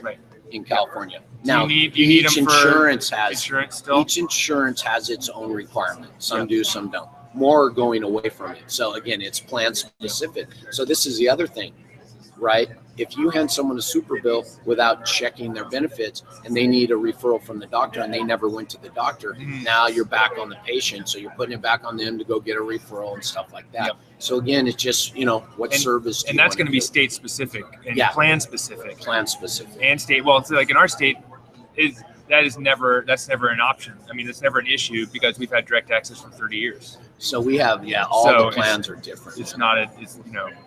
Right. In California. Do Now, you need each them insurance for has insurance still? Each insurance has its own requirements. Some do, some don't. More are going away from it. So again, it's plan specific. So this is the other thing, right? If you hand someone a super bill without checking their benefits and they need a referral from the doctor and they never went to the doctor, now you're back on the patient. So you're putting it back on them to go get a referral and stuff like that. Yep. So again, it's just, what service do you that's want going to be state specific and plan specific. Plan specific. And state, well, it's like in our state, that's never an option. I mean, it's never an issue because we've had direct access for 30 years. So we have, all the plans are different. It's not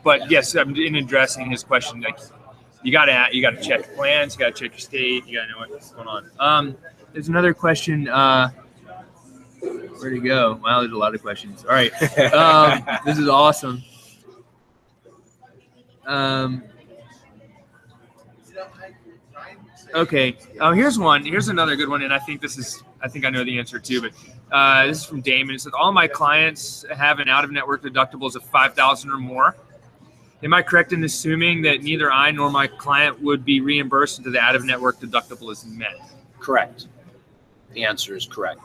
but yes, I'm in addressing his question. Like, you gotta check plans, you gotta check your state, you gotta know what's going on. There's another question. Where'd it go? Wow, there's a lot of questions. All right, this is awesome. Okay. Here's one. Here's another good one, and I think I know the answer too. But this is from Damon. It says all my clients have an out-of-network deductibles of $5,000 or more. Am I correct in assuming that neither I nor my client would be reimbursed until the out-of-network deductible is met? Correct. The answer is correct.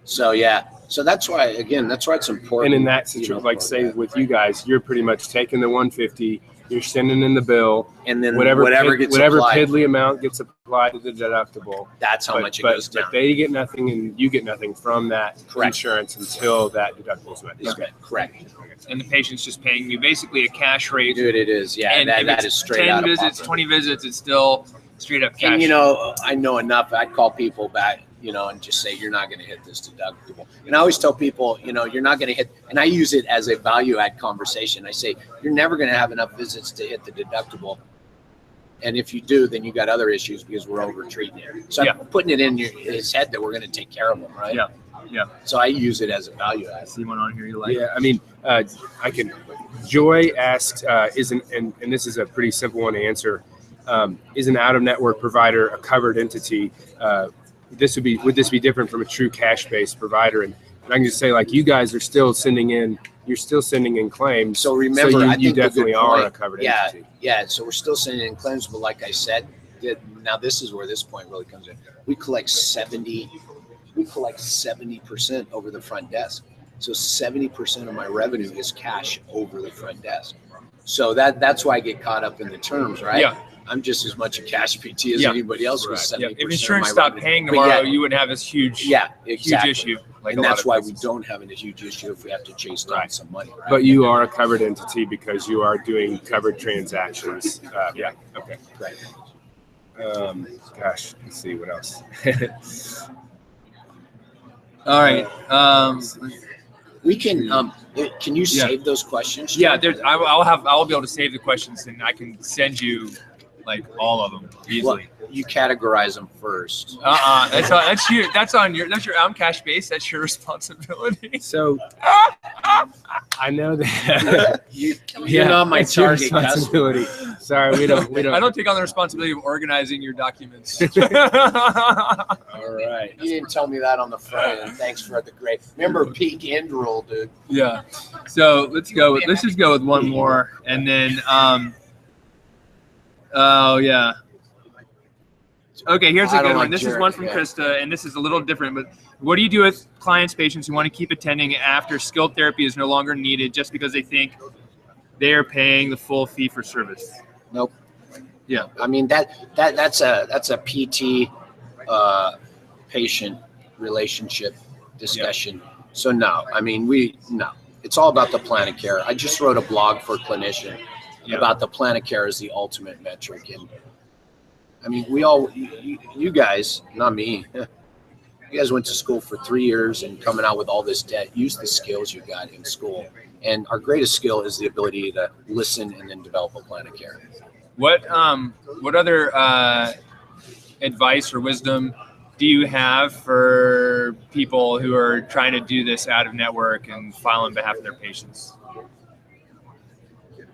So so that's why it's important. And in that situation, like say with you guys, you're pretty much taking the 150. You're sending in the bill, and then whatever piddly amount gets applied to the deductible. That's how much it goes down. But they get nothing, and you get nothing from that insurance until that deductible is met. Okay. Correct. And the patient's just paying you basically a cash rate. Dude, it is. Yeah, and that is straight 10 out of visits, pocket. 20 visits, it's still straight up cash. And I know enough. I'd call people back, and just say, you're not going to hit this deductible. And I always tell people, you're not going to hit, and I use it as a value add conversation. I say, you're never going to have enough visits to hit the deductible. And if you do, then you got other issues because we're over treating it. So I'm putting it in his head that we're going to take care of him, right? Yeah. Yeah. So I use it as a value add. See one on here you like? Yeah. I mean, I can. Joy asked, and this is a pretty simple one to answer. Is an out-of-network provider a covered entity? Would this be different from a true cash-based provider? And I can just say, like, you guys are still sending in claims. So remember, I you think definitely are a covered entity. Yeah. So we're still sending in claims, but like I said, now this is where this point really comes in. We collect 70% over the front desk. So 70% of my revenue is cash over the front desk. So that's why I get caught up in the terms, right? Yeah. I'm just as much a CashPT as anybody else with 70%. If insurance stopped paying tomorrow, you would have this huge, huge issue. And that's why we don't have a huge issue if we have to chase down some money. Right? But you are a covered entity because you are doing covered transactions. Okay. Right. Gosh, let's see what else. All right. We can. Can you save those questions? Yeah, I'll be able to save the questions, and I can send you like all of them easily. Well, you categorize them first. That's you. That's on your. That's your. I'm cash based. That's your responsibility. So I know that You're not my it's your target customer. responsibility. Sorry, we don't. I don't take on the responsibility of organizing your documents. All right. You didn't tell me that on the front end. Thanks for the great. Remember peak end roll, dude. Yeah. So let's just go with one more, and then oh yeah. Okay, here's a good one. This is one from Krista, and this is a little different. But what do you do with clients, patients who want to keep attending after skilled therapy is no longer needed just because they think they are paying the full fee for service? Nope. Yeah. I mean that's a PT patient relationship discussion. Yeah. So no, I mean it's all about the plan of care. I just wrote a blog for a clinician about the plan of care as the ultimate metric. And I mean, you guys, not me, you guys went to school for 3 years and coming out with all this debt. Use the skills you got in school. And our greatest skill is the ability to listen and then develop a plan of care. What other advice or wisdom do you have for people who are trying to do this out of network and file on behalf of their patients?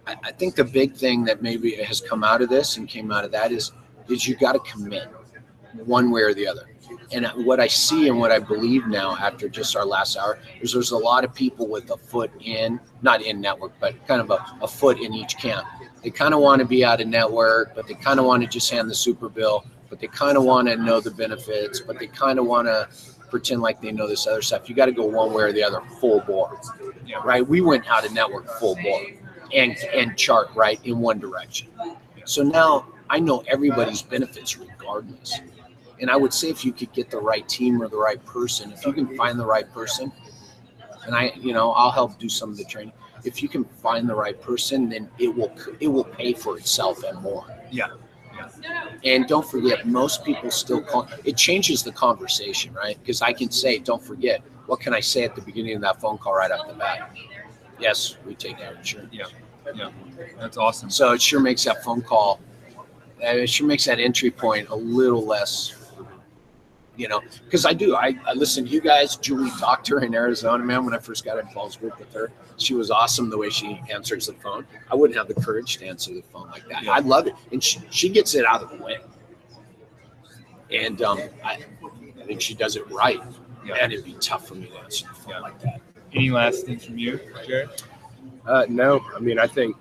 I think the big thing that maybe has come out of this and came out of that is you got to commit one way or the other. And what I see and what I believe now after just our last hour is there's a lot of people with a foot in, not in network, but kind of a foot in each camp. They kind of want to be out of network, but they kind of want to just hand the super bill, but they kind of want to know the benefits, but they kind of want to pretend like they know this other stuff. You got to go one way or the other, full bore, right? We went out of network full bore and chart, right, in one direction. So now I know everybody's benefits regardless. And I would say if you could get the right team or the right person, if you can find the right person, and I'll help do some of the training. If you can find the right person, then it will pay for itself and more. Yeah. And don't forget, most people still call. It changes the conversation, right? Because I can say, don't forget, what can I say at the beginning of that phone call right off the bat? Yes, we take our insurance. Yeah. That's awesome. So it sure makes that phone call, it sure makes that entry point a little less, because I listen to you guys. Julie Doctor in Arizona, man, when I first got involved with her, she was awesome the way she answers the phone. I wouldn't have the courage to answer the phone like that. Yeah. I love it. And she gets it out of the way. And I think she does it right. Yeah. And it'd be tough for me to answer the phone like that. Any last things from you, Jared? No, I mean, I think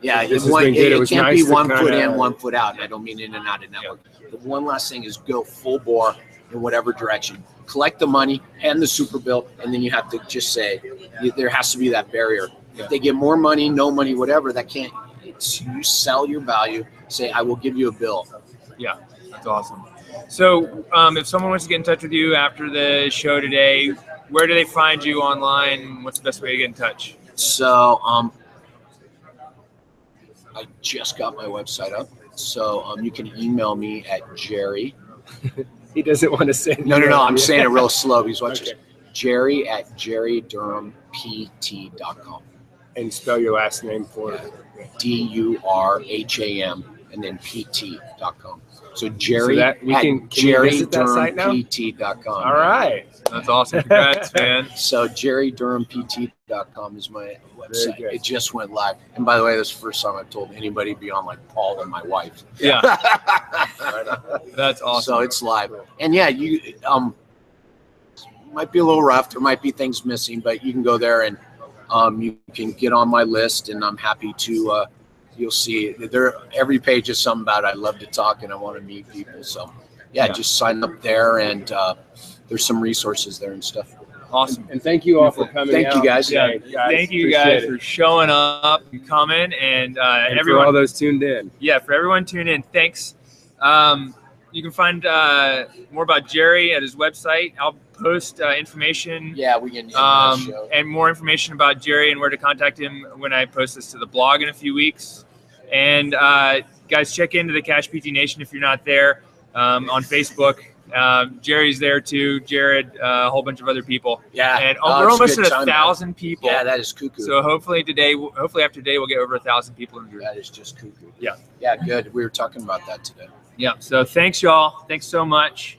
this has been good. It can't nice be one foot in, 1 foot out. And I don't mean in and out of network. The one last thing is go full bore in whatever direction. Collect the money and the super bill, and then you have to just say there has to be that barrier. If they get more money, no money, whatever, that can't. You sell your value. Say, I will give you a bill. Yeah, that's awesome. So, if someone wants to get in touch with you after the show today, where do they find you online? What's the best way to get in touch? So, I just got my website up. So, you can email me at Jerry. He doesn't want to say. No. I'm saying it real slow. He's watching. Okay. Jerry at jerrydurhampt.com. And spell your last name for it. Durham and then pt.com. So Jerry so that we can jerrydurhampt.com. All right. That's awesome. Congrats, man. So jerrydurhampt.com is my website. It just went live. And by the way, this is the first time I've told anybody beyond like Paul and my wife. Yeah. That's awesome. So it's live. And yeah, you might be a little rough. There might be things missing, but you can go there and you can get on my list, and I'm happy to you'll see there every page is something about it. I love to talk and I want to meet people. So yeah. Just sign up there, and there's some resources there and stuff. Awesome. And thank you all for coming. Thank you guys. Yeah, thank you guys for showing up and coming, and everyone, for all those tuned in. Yeah, for everyone tuned in, thanks. You can find more about Jerry at his website. I'll post information. Yeah, we can. And more information about Jerry and where to contact him when I post this to the blog in a few weeks. And guys, check into the CashPT Nation if you're not there on Facebook. Jerry's there too. Jared, a whole bunch of other people. Yeah. And Oh, we're it's a almost good at time, man. 1,000 people. Yeah, that is cuckoo. So hopefully after today, we'll get over 1,000 people in Durham. That is just cuckoo. Yeah. Yeah, good. We were talking about that today. Yeah. So thanks, y'all. Thanks so much.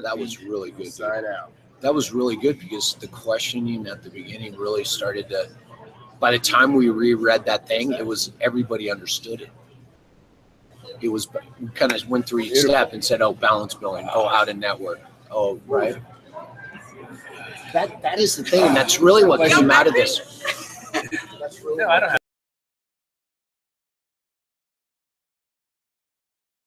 That was really good. Sign out. That was really good because the questioning at the beginning really started to, by the time we reread that thing, it was everybody understood it. It was, we kind of went through each step and said, oh, balance billing, oh, how to network, oh, right. That is the thing. That's really what came out of this. That's really No, I don't have